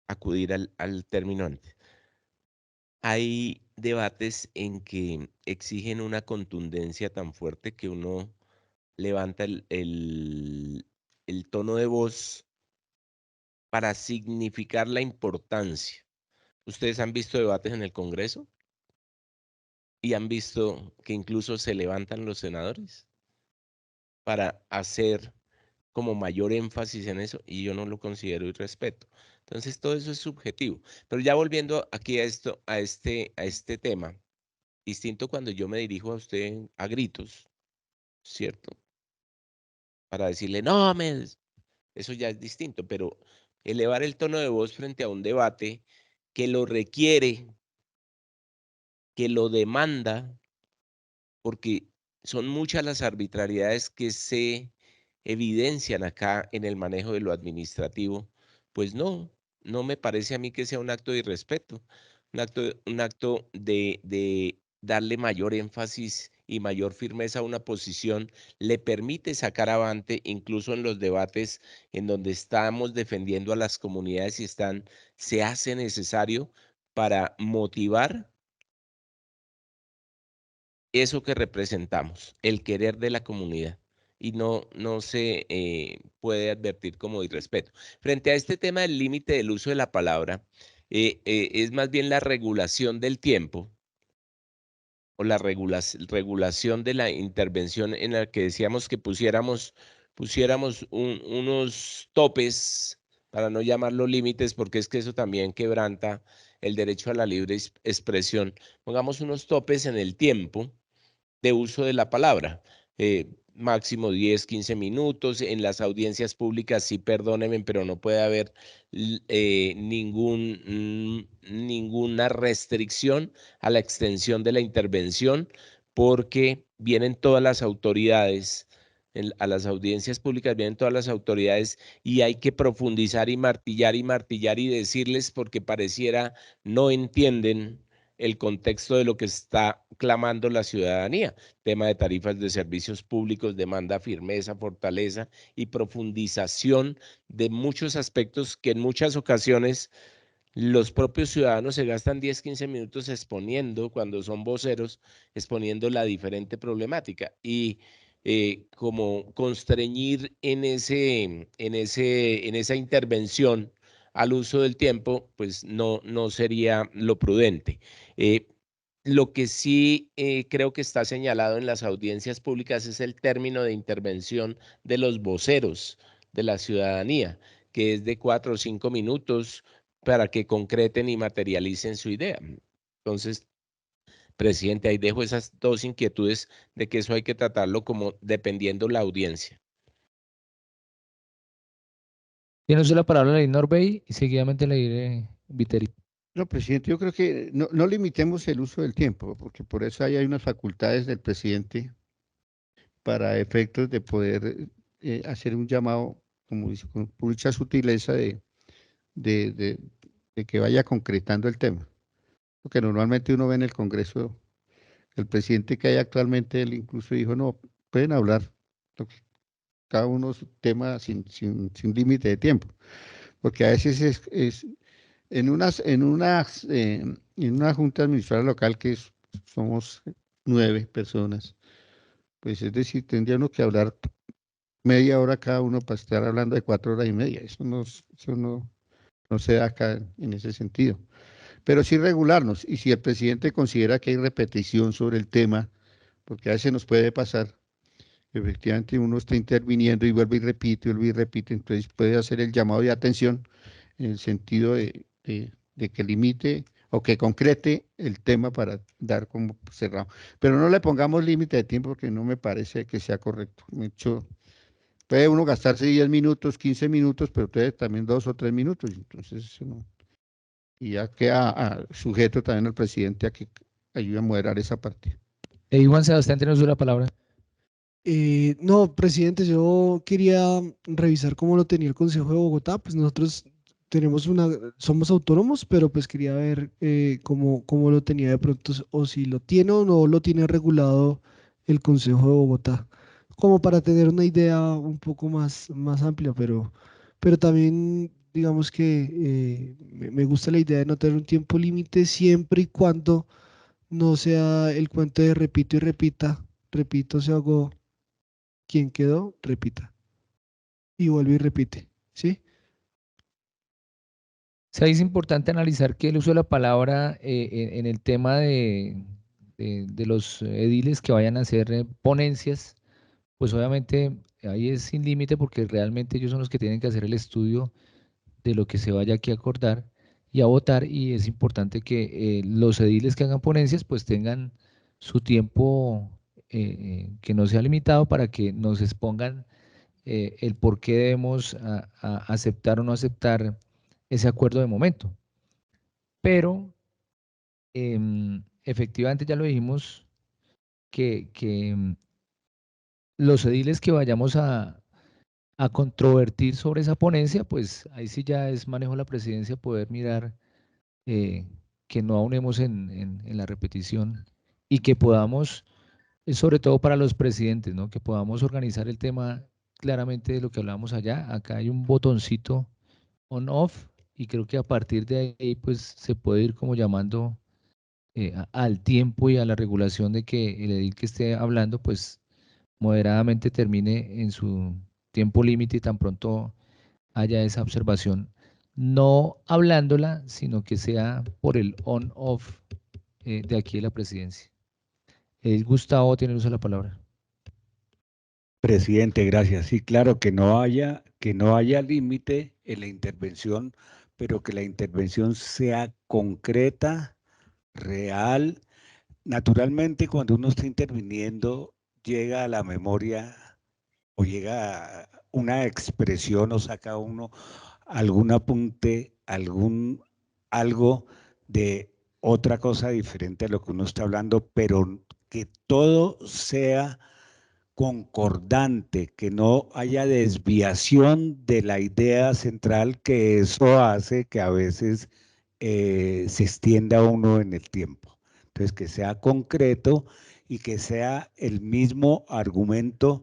acudir al término antes. Hay debates en que exigen una contundencia tan fuerte que uno levanta el tono de voz para significar la importancia. ¿Ustedes han visto debates en el Congreso? ¿Y han visto que incluso se levantan los senadores para hacer como mayor énfasis en eso? Y yo no lo considero y respeto. Entonces todo eso es subjetivo. Pero ya volviendo aquí a este tema, distinto cuando yo me dirijo a usted a gritos, ¿cierto? Para decirle, no, eso ya es distinto, pero elevar el tono de voz frente a un debate que lo requiere, que lo demanda, porque son muchas las arbitrariedades que se evidencian acá en el manejo de lo administrativo, pues no me parece a mí que sea un acto de irrespeto, un acto de darle mayor énfasis y mayor firmeza a una posición, le permite sacar avante incluso en los debates en donde estamos defendiendo a las comunidades y se hace necesario para motivar eso que representamos, el querer de la comunidad, y no se puede advertir como irrespeto. Frente a este tema del límite del uso de la palabra, es más bien la regulación del tiempo o la regulación de la intervención en la que decíamos que pusiéramos unos topes, para no llamarlo límites, porque es que eso también quebranta el derecho a la libre expresión. Pongamos unos topes en el tiempo de uso de la palabra, máximo 10, 15 minutos. En las audiencias públicas, sí, perdónenme, pero no puede haber ninguna restricción a la extensión de la intervención, porque vienen todas las autoridades, a las audiencias públicas vienen todas las autoridades y hay que profundizar y martillar y decirles, porque pareciera no entienden el contexto de lo que está clamando la ciudadanía. Tema de tarifas de servicios públicos demanda firmeza, fortaleza y profundización de muchos aspectos que en muchas ocasiones los propios ciudadanos se gastan 10, 15 minutos exponiendo, cuando son voceros, exponiendo la diferente problemática. Y como constreñir en esa intervención al uso del tiempo, pues no sería lo prudente. Lo que sí creo que está señalado en las audiencias públicas es el término de intervención de los voceros de la ciudadanía, que es de 4 o 5 minutos para que concreten y materialicen su idea. Entonces, presidente, ahí dejo esas dos inquietudes de que eso hay que tratarlo como dependiendo la audiencia. Tiene usted la palabra la ley Norbey y seguidamente le diré Viteri. No, presidente, yo creo que no limitemos el uso del tiempo, porque por eso hay unas facultades del presidente para efectos de poder hacer un llamado, como dice, con mucha sutileza de que vaya concretando el tema. Porque normalmente uno ve en el Congreso, el presidente que hay actualmente, él incluso dijo, no, pueden hablar cada uno su tema sin límite de tiempo. Porque a veces En una junta administrativa local somos 9 personas, pues es decir, tendría uno que hablar media hora cada uno para estar hablando de 4 horas y media. Eso no se da acá en ese sentido. Pero sí regularnos, y si el presidente considera que hay repetición sobre el tema, porque a veces nos puede pasar, efectivamente uno está interviniendo y vuelve y repite, entonces puede hacer el llamado de atención en el sentido de que limite o que concrete el tema para dar como cerrado. Pero no le pongamos límite de tiempo porque no me parece que sea correcto. Puede uno gastarse 10 minutos, 15 minutos, pero puede también 2 o 3 minutos. Entonces, eso no. Y ya queda sujeto también al presidente a que ayude a moderar esa parte. Juan Sebastián, tenemos la palabra. No, presidente, yo quería revisar cómo lo tenía el Consejo de Bogotá. Pues nosotros somos autónomos, pero pues quería ver cómo lo tenía de pronto, o si lo tiene o no lo tiene regulado el Consejo de Bogotá, como para tener una idea un poco más amplia, pero también digamos que me gusta la idea de no tener un tiempo límite siempre y cuando no sea el cuento de repito y repito, se hago. Quien quedó, repita. Y vuelve y repite. ¿Sí? Sí, es importante analizar que el uso de la palabra en el tema de los ediles que vayan a hacer ponencias, pues obviamente ahí es sin límite porque realmente ellos son los que tienen que hacer el estudio de lo que se vaya aquí a acordar y a votar, y es importante que los ediles que hagan ponencias pues tengan su tiempo que no sea limitado para que nos expongan el por qué debemos aceptar o no aceptar ese acuerdo de momento. Pero efectivamente ya lo dijimos que los ediles que vayamos a controvertir sobre esa ponencia, pues ahí sí ya es manejo de la presidencia poder mirar que no aunemos en la repetición y que podamos, sobre todo para los presidentes, ¿no? Que podamos organizar el tema claramente de lo que hablábamos allá. Acá hay un botoncito on-off y creo que a partir de ahí pues se puede ir como llamando al tiempo y a la regulación de que el edil que esté hablando pues moderadamente termine en su tiempo límite y tan pronto haya esa observación, no hablándola, sino que sea por el on-off de aquí de la presidencia. Gustavo tiene uso de la palabra. Presidente, gracias. Sí, claro, que no haya límite en la intervención, pero que la intervención sea concreta, real. Naturalmente, cuando uno está interviniendo, llega a la memoria o llega a una expresión o saca uno algún apunte, algo de otra cosa diferente a lo que uno está hablando, pero que todo sea concordante, que no haya desviación de la idea central, que eso hace que a veces se extienda uno en el tiempo. Entonces, que sea concreto y que sea el mismo argumento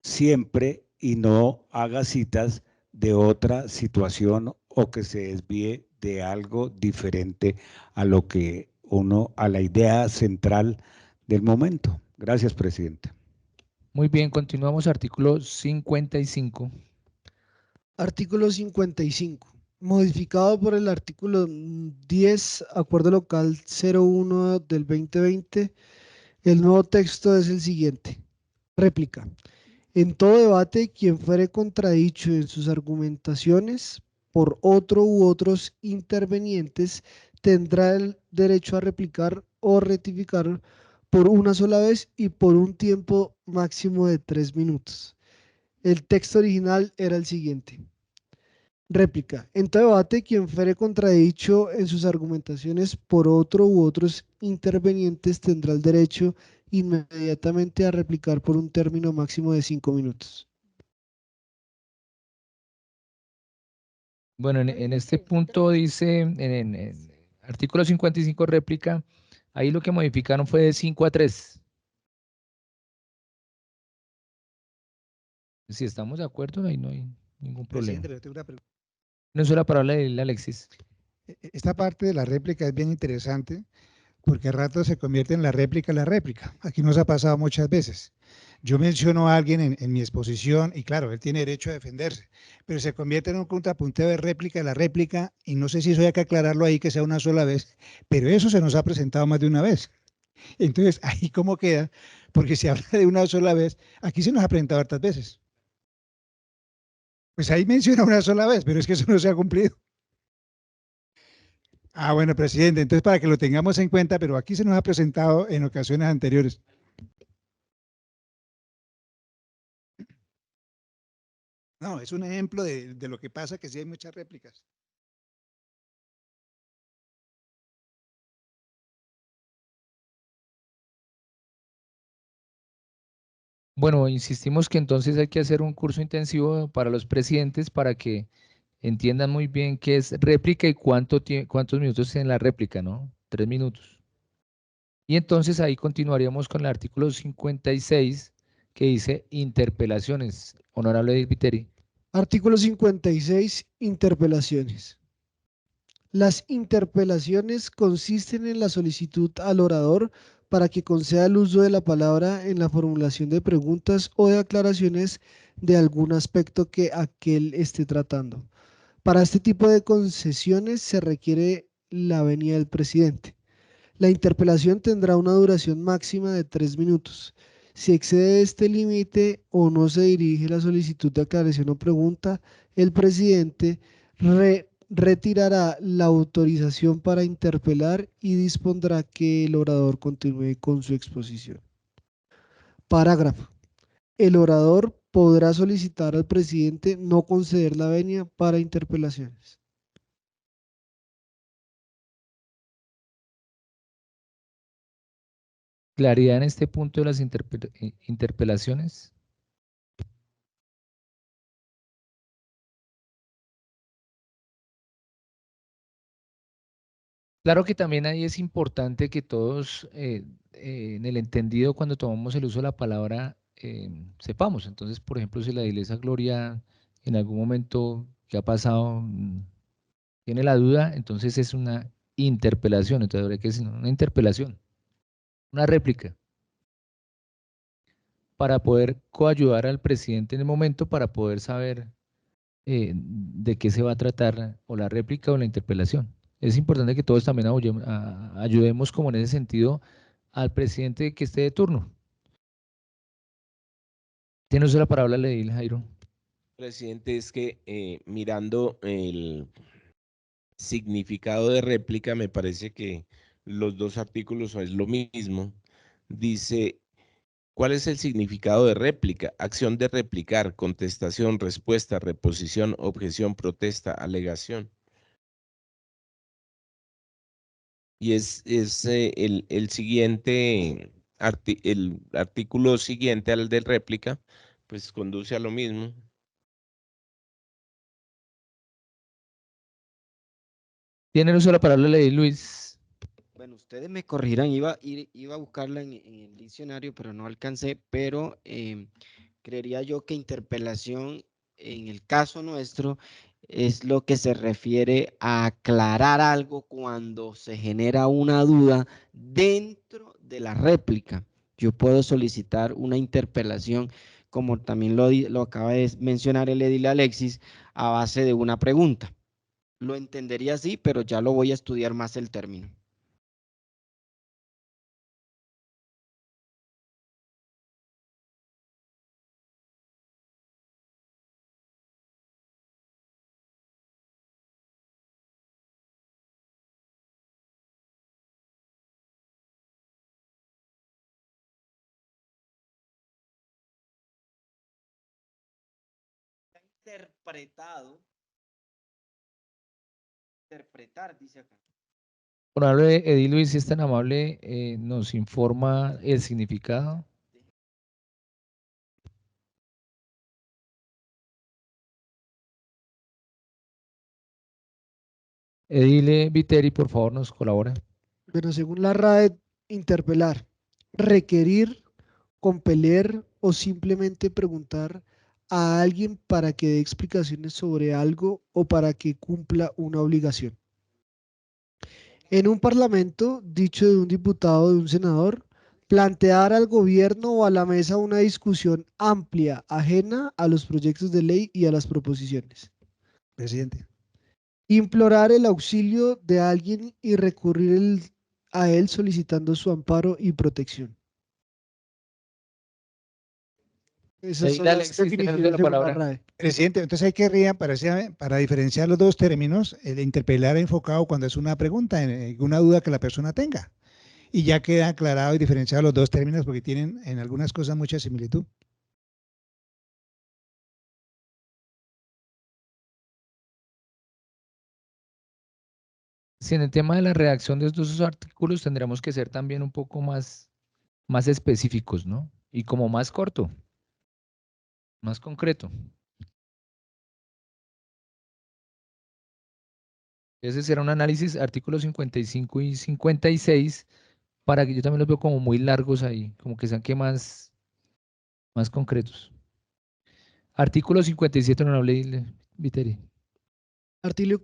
siempre y no haga citas de otra situación o que se desvíe de algo diferente a lo que a la idea central del momento. Gracias, presidente. Muy bien, continuamos. Artículo 55. Artículo 55. Modificado por el artículo 10, Acuerdo Local 01 del 2020, el nuevo texto es el siguiente. Réplica. En todo debate, quien fuere contradicho en sus argumentaciones por otro u otros intervenientes tendrá el derecho a replicar o rectificar por una sola vez y por un tiempo máximo de 3 minutos. El texto original era el siguiente. Réplica. En todo debate, quien fuere contradicho en sus argumentaciones por otro u otros intervenientes tendrá el derecho inmediatamente a replicar por un término máximo de 5 minutos. Bueno, en este punto dice, en artículo 55 réplica, ahí lo que modificaron fue de 5 a 3. Si estamos de acuerdo, ahí no hay ningún problema. Presidente, pero tengo una pregunta. No es la palabra de Alexis. Esta parte de la réplica es bien interesante porque a rato se convierte en la réplica la réplica. Aquí nos ha pasado muchas veces. Yo menciono a alguien en mi exposición y claro, él tiene derecho a defenderse, pero se convierte en un contrapunteo de réplica de la réplica y no sé si eso hay que aclararlo ahí que sea una sola vez, pero eso se nos ha presentado más de una vez. Entonces, ahí cómo queda, porque si habla de una sola vez, aquí se nos ha presentado hartas veces. Pues ahí menciona una sola vez, pero es que eso no se ha cumplido. Ah, bueno, presidente, entonces para que lo tengamos en cuenta, pero aquí se nos ha presentado en ocasiones anteriores. No, es un ejemplo de lo que pasa, que sí hay muchas réplicas. Bueno, insistimos que entonces hay que hacer un curso intensivo para los presidentes para que entiendan muy bien qué es réplica y cuántos minutos tiene la réplica, ¿no? 3 minutos. Y entonces ahí continuaríamos con el artículo 56 que dice interpelaciones. Honorable Viteri. Artículo 56, interpelaciones. Las interpelaciones consisten en la solicitud al orador para que conceda el uso de la palabra en la formulación de preguntas o de aclaraciones de algún aspecto que aquel esté tratando. Para este tipo de concesiones se requiere la venia del presidente. La interpelación tendrá una duración máxima de 3 minutos. Si excede este límite o no se dirige la solicitud de aclaración o pregunta, el presidente retirará la autorización para interpelar y dispondrá que el orador continúe con su exposición. Parágrafo. El orador podrá solicitar al presidente no conceder la venia para interpelaciones. Claridad en este punto de las interpelaciones. Claro que también ahí es importante que todos en el entendido cuando tomamos el uso de la palabra sepamos. Entonces, por ejemplo, si la iglesia Gloria en algún momento que ha pasado tiene la duda, entonces es una interpelación. Entonces habría que decir una interpelación, una réplica, para poder coayudar al presidente en el momento para poder saber de qué se va a tratar o la réplica o la interpelación. Es importante que todos también ayudemos como en ese sentido al presidente que esté de turno. Tiene usted la palabra, le di, Jairo. Presidente, es que mirando el significado de réplica, me parece que los dos artículos es lo mismo. Dice, ¿cuál es el significado de réplica? Acción de replicar, contestación, respuesta, reposición, objeción, protesta, alegación. Y es el siguiente, el artículo siguiente al de réplica, pues conduce a lo mismo. Tiene uso de la palabra, le di, Luis. Bueno, ustedes me corrigirán, iba a buscarla en el diccionario, pero no alcancé, pero creería yo que interpelación en el caso nuestro es lo que se refiere a aclarar algo cuando se genera una duda dentro de la réplica. Yo puedo solicitar una interpelación, como también lo acaba de mencionar el edil Alexis, a base de una pregunta. Lo entendería así, pero ya lo voy a estudiar más el término. Interpretar, dice acá. Honorable Edil Luis, si es tan amable, nos informa el significado. Edile Viteri, por favor, nos colabora. Pero según la RAE, interpelar, requerir, compeler o simplemente preguntar a alguien para que dé explicaciones sobre algo o para que cumpla una obligación. En un parlamento, dicho de un diputado o de un senador, plantear al gobierno o a la mesa una discusión amplia, ajena a los proyectos de ley y a las proposiciones. Presidente. Implorar el auxilio de alguien y recurrir a él solicitando su amparo y protección. Esas Ahí son la las Alexis, tiene definiciones la según la palabra. RAE. Presidente, entonces hay que para diferenciar los dos términos, el interpelar enfocado cuando es una pregunta, una duda que la persona tenga. Y ya queda aclarado y diferenciado los dos términos porque tienen en algunas cosas mucha similitud. Si en el tema de la redacción de estos dos artículos tendremos que ser también un poco más específicos, ¿no? Y como más corto, más concreto. Ese será un análisis, artículos 55 y 56, para que yo también los veo como muy largos ahí, como que sean que más concretos. Artículo 57, honorable Viteri.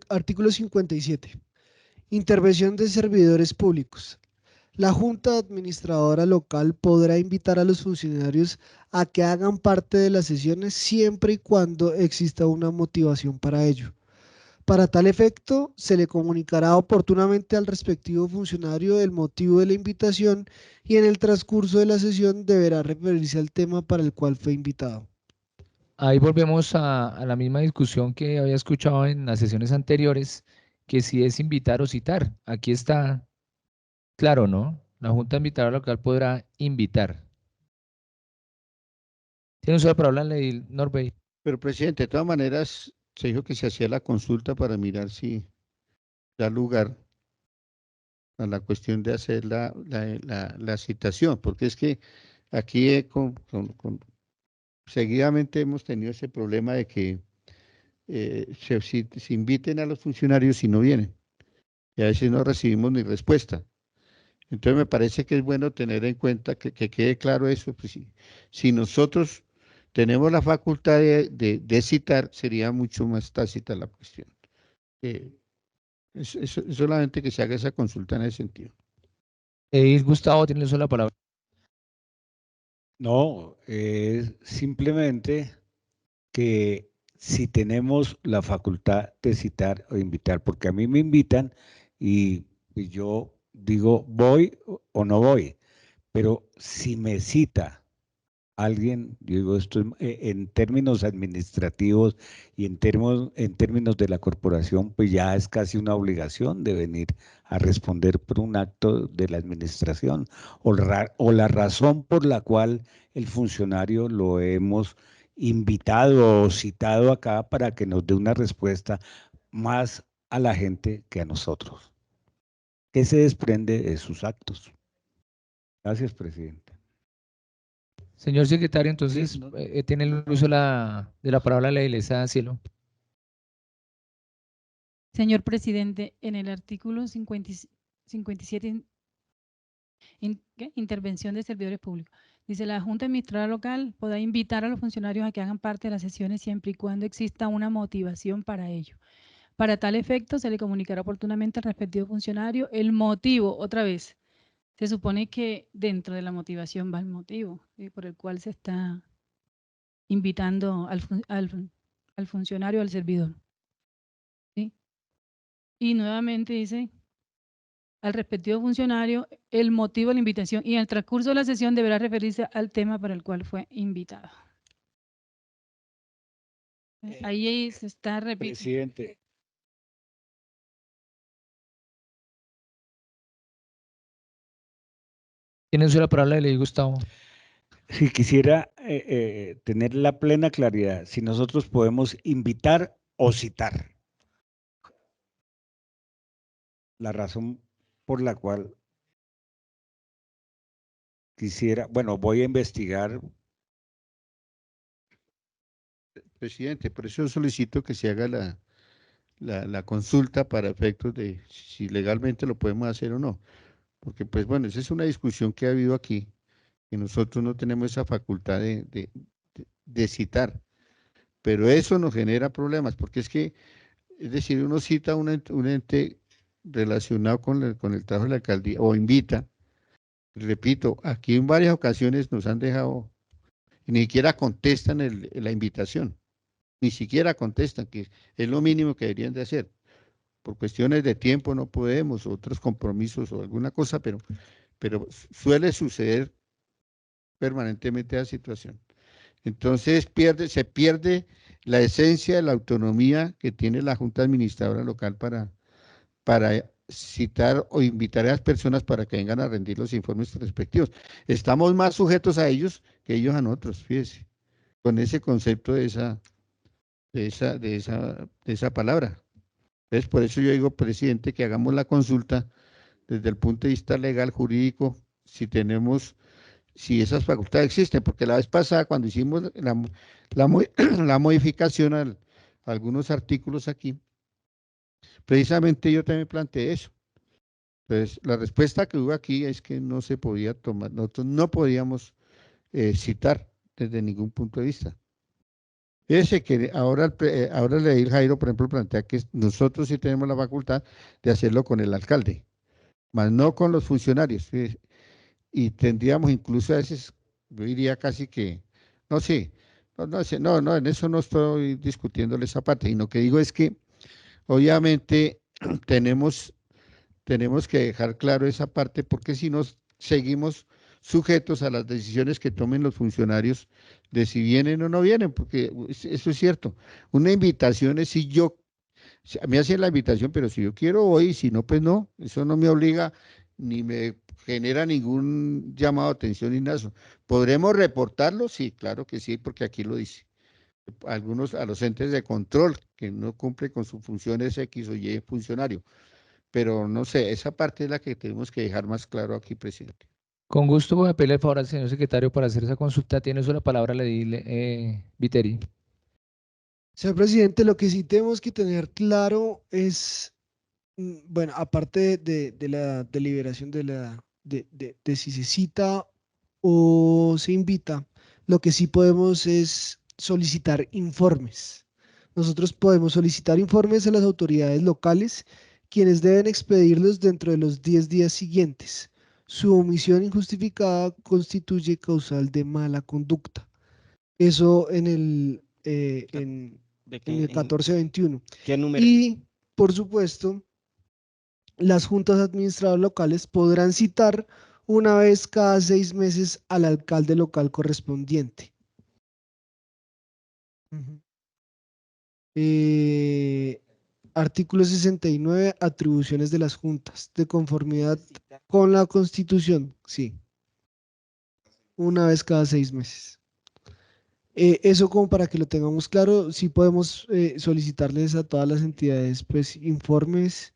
Artículo 57. Intervención de servidores públicos. La Junta Administradora Local podrá invitar a los funcionarios a que hagan parte de las sesiones siempre y cuando exista una motivación para ello. Para tal efecto, se le comunicará oportunamente al respectivo funcionario el motivo de la invitación y en el transcurso de la sesión deberá referirse al tema para el cual fue invitado. Ahí volvemos a la misma discusión que había escuchado en las sesiones anteriores, que si es invitar o citar. Aquí está claro, ¿no? La Junta Administradora Local podrá invitar. Tiene usted la palabra, ley Norbey. Pero, presidente, de todas maneras, se dijo que se hacía la consulta para mirar si da lugar a la cuestión de hacer la citación, porque es que aquí seguidamente hemos tenido ese problema de que se inviten a los funcionarios y no vienen, y a veces no recibimos ni respuesta. Entonces me parece que es bueno tener en cuenta que quede claro eso, pues, si nosotros tenemos la facultad de citar, sería mucho más tácita la cuestión. Es solamente que se haga esa consulta en ese sentido. Gustavo, tiene usted la palabra. No, es simplemente que si tenemos la facultad de citar o invitar, porque a mí me invitan y yo digo voy o no voy, pero si me cita alguien, yo digo esto en términos administrativos y en términos de la corporación, pues ya es casi una obligación de venir a responder por un acto de la administración o la razón por la cual el funcionario lo hemos invitado o citado acá para que nos dé una respuesta más a la gente que a nosotros. ¿Qué se desprende de sus actos? Gracias, presidente. Señor secretario, entonces, Sí, no. tiene el uso de la palabra la iglesia Cielo. Señor presidente, en el artículo 57, ¿qué? Intervención de servidores públicos. Dice, la Junta Administradora Local podrá invitar a los funcionarios a que hagan parte de las sesiones siempre y cuando exista una motivación para ello. Para tal efecto, se le comunicará oportunamente al respectivo funcionario el motivo, otra vez. Se supone que dentro de la motivación va el motivo por el cual se está invitando al funcionario, al servidor. ¿Sí? Y nuevamente dice, al respectivo funcionario el motivo de la invitación y en el transcurso de la sesión deberá referirse al tema para el cual fue invitado. Ahí se está repitiendo. Presidente. Tiene usted la palabra, le Gustavo. Si quisiera tener la plena claridad, si nosotros podemos invitar o citar. La razón por la cual quisiera, bueno, voy a investigar. Presidente, por eso solicito que se haga la consulta para efectos de si legalmente lo podemos hacer o no. Porque, pues bueno, esa es una discusión que ha habido aquí, que nosotros no tenemos esa facultad de citar. Pero eso nos genera problemas, porque es decir, uno cita un ente relacionado con el trabajo de la alcaldía, o invita, repito, aquí en varias ocasiones nos han dejado, ni siquiera contestan la invitación, ni siquiera contestan, que es lo mínimo que deberían de hacer. Por cuestiones de tiempo no podemos, otros compromisos o alguna cosa, pero suele suceder permanentemente la situación. Entonces se pierde la esencia de la autonomía que tiene la Junta Administradora Local para citar o invitar a las personas para que vengan a rendir los informes respectivos. Estamos más sujetos a ellos que ellos a nosotros, fíjese, con ese concepto de esa palabra. Entonces, por eso yo digo, presidente, que hagamos la consulta desde el punto de vista legal, jurídico, si esas facultades existen, porque la vez pasada cuando hicimos la modificación a algunos artículos aquí, precisamente yo también planteé eso. Entonces, la respuesta que hubo aquí es que no se podía tomar, nosotros no podíamos citar desde ningún punto de vista. Fíjese que ahora el edil Jairo, por ejemplo, plantea que nosotros sí tenemos la facultad de hacerlo con el alcalde, más no con los funcionarios. Fíjese. Y tendríamos incluso a veces, yo diría casi que, no sé, no, en eso no estoy discutiéndole esa parte, sino que digo es que obviamente tenemos que dejar claro esa parte, porque si no seguimos sujetos a las decisiones que tomen los funcionarios de si vienen o no vienen, porque eso es cierto. Una invitación es me hacen la invitación, pero si yo quiero voy, si no, pues no, eso no me obliga ni me genera ningún llamado de atención ni nada. ¿Podremos reportarlo? Sí, claro que sí, porque aquí lo dice. Algunos a los entes de control que no cumplen con sus funciones X o Y funcionario. Pero no sé, esa parte es la que tenemos que dejar más claro aquí, presidente. Con gusto voy a pedirle el favor al señor secretario para hacer esa consulta. Tiene usted la palabra, le di, Viteri. Señor presidente, lo que sí tenemos que tener claro es, bueno, aparte de la deliberación de si se cita o se invita, lo que sí podemos es solicitar informes. Nosotros podemos solicitar informes a las autoridades locales, quienes deben expedirlos dentro de los 10 días siguientes. Su omisión injustificada constituye causal de mala conducta. Eso en el ¿En 1421. qué número? Y, por supuesto, las juntas administradoras locales podrán citar una vez cada 6 meses al alcalde local correspondiente. Artículo 69, atribuciones de las juntas, de conformidad con la Constitución, sí, una vez cada 6 meses. Eso como para que lo tengamos claro, sí podemos solicitarles a todas las entidades pues informes,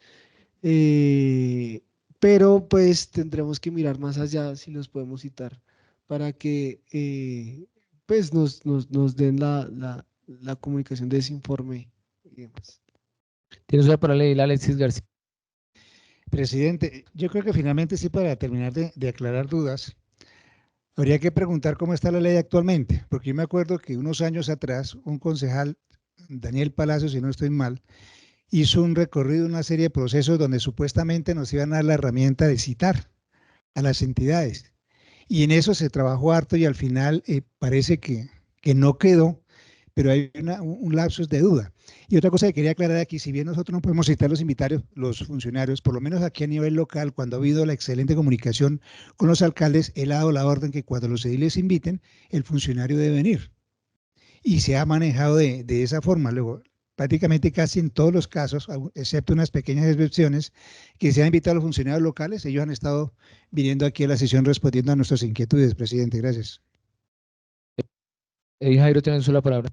pero pues tendremos que mirar más allá si los podemos citar para que pues nos den la comunicación de ese informe y demás. Tiene usted la palabra, le di Alexis García. Presidente, yo creo que finalmente sí, para terminar de aclarar dudas, habría que preguntar cómo está la ley actualmente, porque yo me acuerdo que unos años atrás un concejal, Daniel Palacios, si no estoy mal, hizo un recorrido, una serie de procesos donde supuestamente nos iban a dar la herramienta de citar a las entidades. Y en eso se trabajó harto y al final parece que no quedó, pero hay un lapsus de duda. Y otra cosa que quería aclarar aquí, si bien nosotros no podemos citar los invitarios, los funcionarios, por lo menos aquí a nivel local, cuando ha habido la excelente comunicación con los alcaldes, él ha dado la orden que cuando los ediles inviten, el funcionario debe venir. Y se ha manejado de esa forma. Luego, prácticamente casi en todos los casos, excepto unas pequeñas excepciones, que se han invitado a los funcionarios locales, ellos han estado viniendo aquí a la sesión respondiendo a nuestras inquietudes, presidente. Gracias. Jairo, tiene usted la palabra.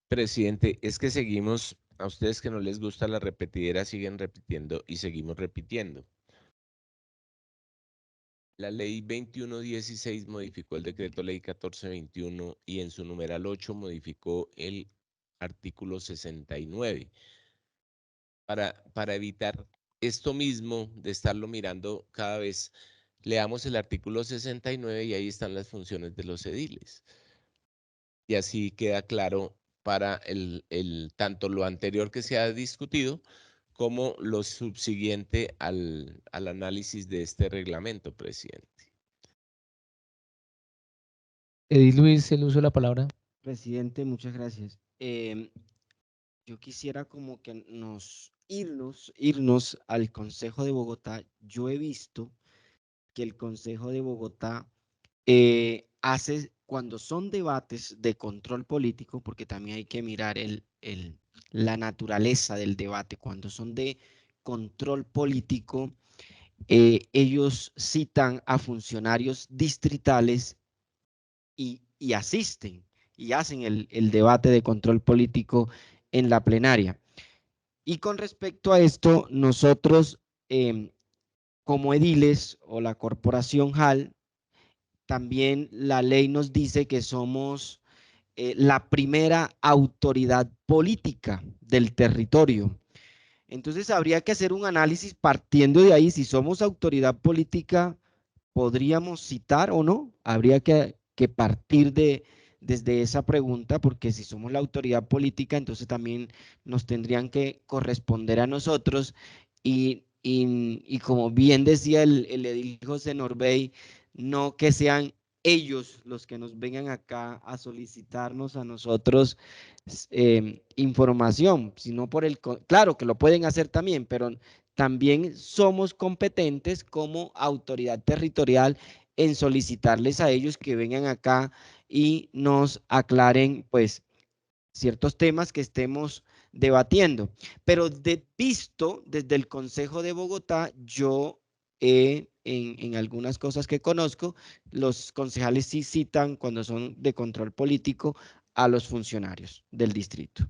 Presidente, es que seguimos, a ustedes que no les gusta la repetidera, siguen repitiendo y seguimos repitiendo. La ley 2116 modificó el decreto ley 1421 y en su numeral 8 modificó el artículo 69. Para evitar esto mismo de estarlo mirando cada vez, leamos el artículo 69 y ahí están las funciones de los ediles. Y así queda claro para tanto lo anterior que se ha discutido como lo subsiguiente al análisis de este reglamento, presidente. Edil Luis, el uso de la palabra. Presidente, muchas gracias. Yo quisiera como que irnos al Consejo de Bogotá. Yo he visto que el Consejo de Bogotá hace, cuando son debates de control político, porque también hay que mirar la naturaleza del debate, cuando son de control político, ellos citan a funcionarios distritales y asisten y hacen el debate de control político en la plenaria. Y con respecto a esto, nosotros como ediles o la corporación JAL, también la ley nos dice que somos la primera autoridad política del territorio. Entonces habría que hacer un análisis partiendo de ahí. Si somos autoridad política, ¿podríamos citar o no? Habría que partir desde esa pregunta, porque si somos la autoridad política, entonces también nos tendrían que corresponder a nosotros. Y como bien decía el edil José Norbey, no que sean ellos los que nos vengan acá a solicitarnos a nosotros información, sino claro que lo pueden hacer también, pero también somos competentes como autoridad territorial en solicitarles a ellos que vengan acá y nos aclaren pues ciertos temas que estemos debatiendo. Pero visto desde el Consejo de Bogotá, yo en algunas cosas que conozco, los concejales sí citan cuando son de control político a los funcionarios del distrito.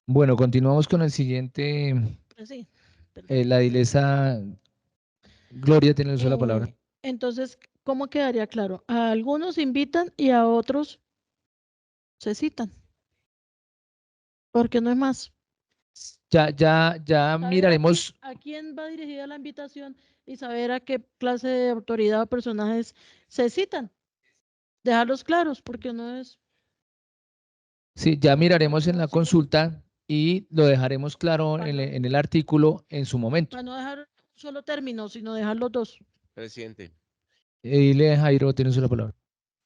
Bueno, continuamos con el siguiente. Sí, La edilesa Gloria tiene el uso de la palabra. Entonces, ¿cómo quedaría claro? A algunos invitan y a otros se citan. Porque no es más. Ya Saber miraremos. a quién va dirigida la invitación y saber a qué clase de autoridad o personajes se citan. Dejarlos claros, porque no es. Sí, ya miraremos en la consulta y lo dejaremos claro en el artículo en su momento. Para no dejar un solo término, sino dejar los dos. Presidente. Dile, Jairo, tiene la palabra.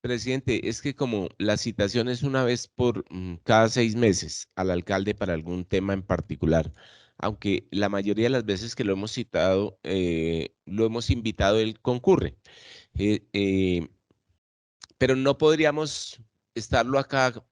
Presidente, es que como la citación es una vez por cada 6 meses al alcalde para algún tema en particular, aunque la mayoría de las veces que lo hemos citado, lo hemos invitado, él concurre. Pero no podríamos estarlo acá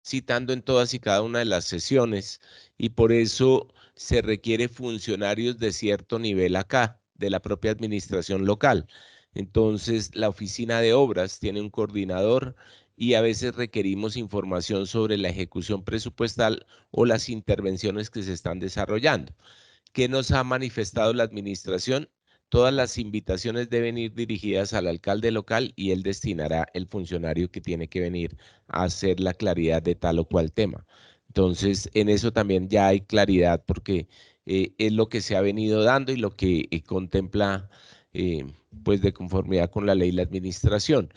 citando en todas y cada una de las sesiones y por eso se requiere funcionarios de cierto nivel acá, de la propia administración local. Entonces, la oficina de obras tiene un coordinador y a veces requerimos información sobre la ejecución presupuestal o las intervenciones que se están desarrollando. ¿Qué nos ha manifestado la administración? Todas las invitaciones deben ir dirigidas al alcalde local y él destinará el funcionario que tiene que venir a hacer la claridad de tal o cual tema. Entonces, en eso también ya hay claridad porque es lo que se ha venido dando y lo que contempla pues de conformidad con la ley la administración.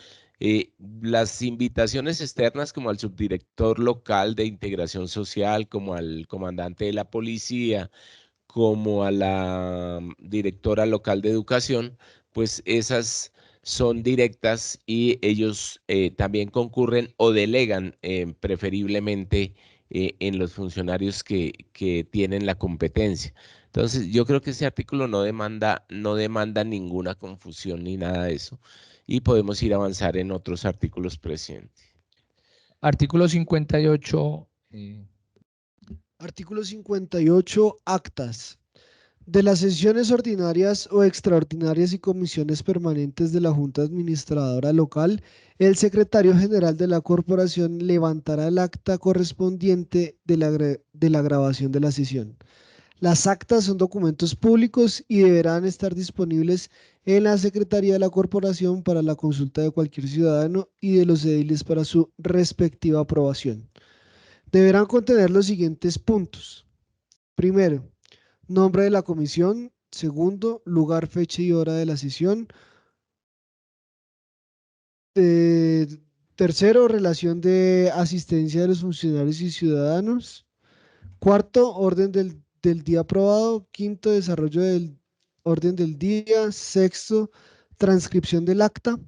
Las invitaciones externas como al subdirector local de integración social, como al comandante de la policía, como a la directora local de educación, pues esas son directas y ellos también concurren o delegan preferiblemente en los funcionarios que tienen la competencia. Entonces, yo creo que ese artículo no demanda ninguna confusión ni nada de eso. Y podemos ir a avanzar en otros artículos, presidente. Artículo 58. Artículo 58, actas. De las sesiones ordinarias o extraordinarias y comisiones permanentes de la Junta Administradora Local, el secretario general de la corporación levantará el acta correspondiente de la grabación de la sesión. Las actas son documentos públicos y deberán estar disponibles en la Secretaría de la Corporación para la consulta de cualquier ciudadano y de los ediles para su respectiva aprobación. Deberán contener los siguientes puntos. Primero, nombre de la comisión. Segundo, lugar, fecha y hora de la sesión. Tercero, relación de asistencia de los funcionarios y ciudadanos. Cuarto, orden del día aprobado. Quinto, desarrollo del orden del día. Sexto, transcripción del acta.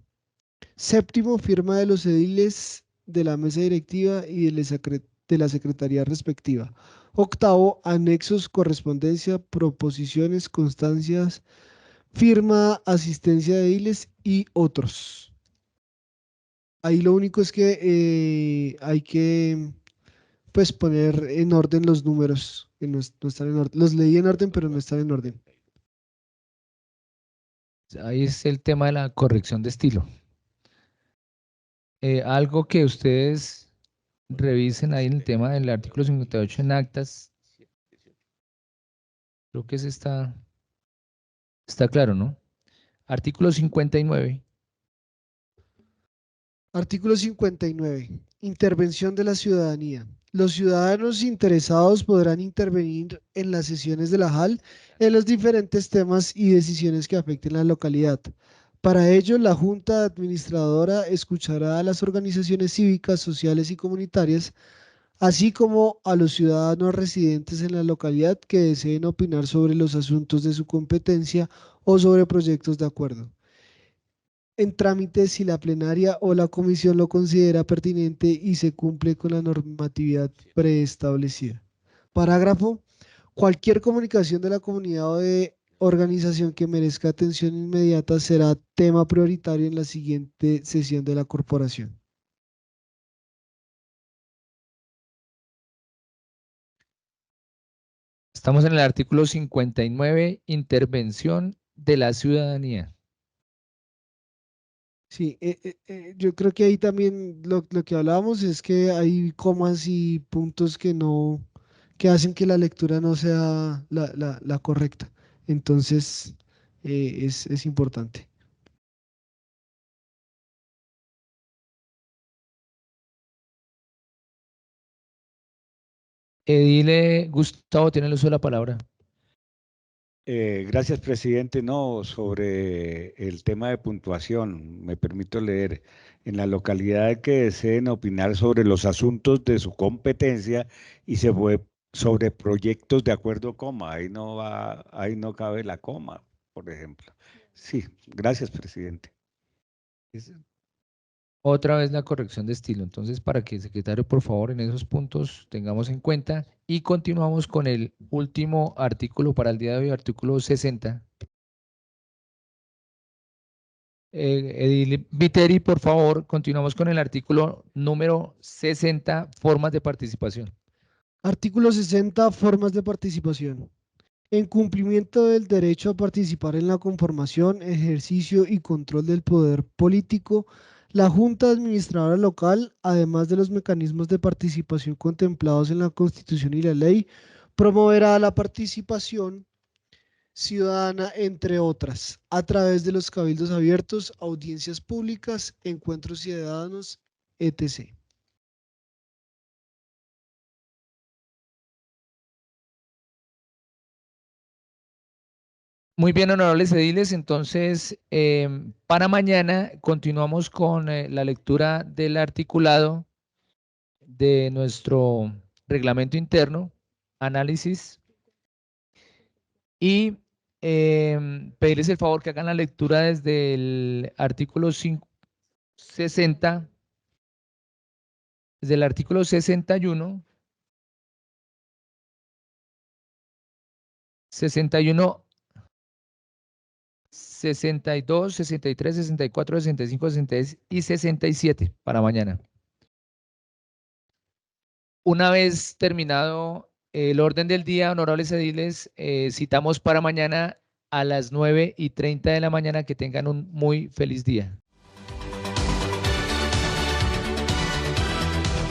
Séptimo, firma de los ediles de la mesa directiva y de la secretaría respectiva. Octavo, anexos, correspondencia, proposiciones, constancias, firma, asistencia de ediles y otros. Ahí lo único es que hay que pues poner en orden los números, que no están en orden. Los leí en orden, pero no están en orden. Ahí es el tema de la corrección de estilo. Algo que ustedes revisen ahí en el tema del artículo 58 en actas. Creo que ese está claro, ¿no? Artículo 59. Artículo 59. Intervención de la ciudadanía. Los ciudadanos interesados podrán intervenir en las sesiones de la JAL en los diferentes temas y decisiones que afecten la localidad. Para ello, la Junta Administradora escuchará a las organizaciones cívicas, sociales y comunitarias, así como a los ciudadanos residentes en la localidad que deseen opinar sobre los asuntos de su competencia o sobre proyectos de acuerdo en trámite si la plenaria o la comisión lo considera pertinente y se cumple con la normatividad preestablecida. Parágrafo. Cualquier comunicación de la comunidad o de organización que merezca atención inmediata será tema prioritario en la siguiente sesión de la corporación. Estamos en el artículo 59, intervención de la ciudadanía. Sí, yo creo que ahí también lo que hablábamos es que hay comas y puntos que hacen que la lectura no sea la correcta. Entonces, es importante. Edile Gustavo, tiene el uso de la palabra. Gracias, presidente. No, sobre el tema de puntuación, me permito leer. En la localidad que deseen opinar sobre los asuntos de su competencia y sobre proyectos de acuerdo, coma. Ahí no cabe la coma, por ejemplo. Sí, gracias, presidente. Otra vez la corrección de estilo. Entonces, para que el secretario, por favor, en esos puntos tengamos en cuenta. Y continuamos con el último artículo para el día de hoy, artículo 60. Edil Viteri, por favor, continuamos con el artículo número 60, formas de participación. Artículo 60, formas de participación. En cumplimiento del derecho a participar en la conformación, ejercicio y control del poder político, la Junta Administradora Local, además de los mecanismos de participación contemplados en la Constitución y la ley, promoverá la participación ciudadana, entre otras, a través de los cabildos abiertos, audiencias públicas, encuentros ciudadanos, etc. Muy bien, honorables ediles. Entonces, para mañana continuamos con la lectura del articulado de nuestro reglamento interno, análisis, y pedirles el favor que hagan la lectura desde el artículo 60, desde el artículo 61, 62, 63, 64, 65, 66 y 67 para mañana. Una vez terminado el orden del día, honorables ediles, citamos para mañana a las 9:30 de la mañana. Que tengan un muy feliz día.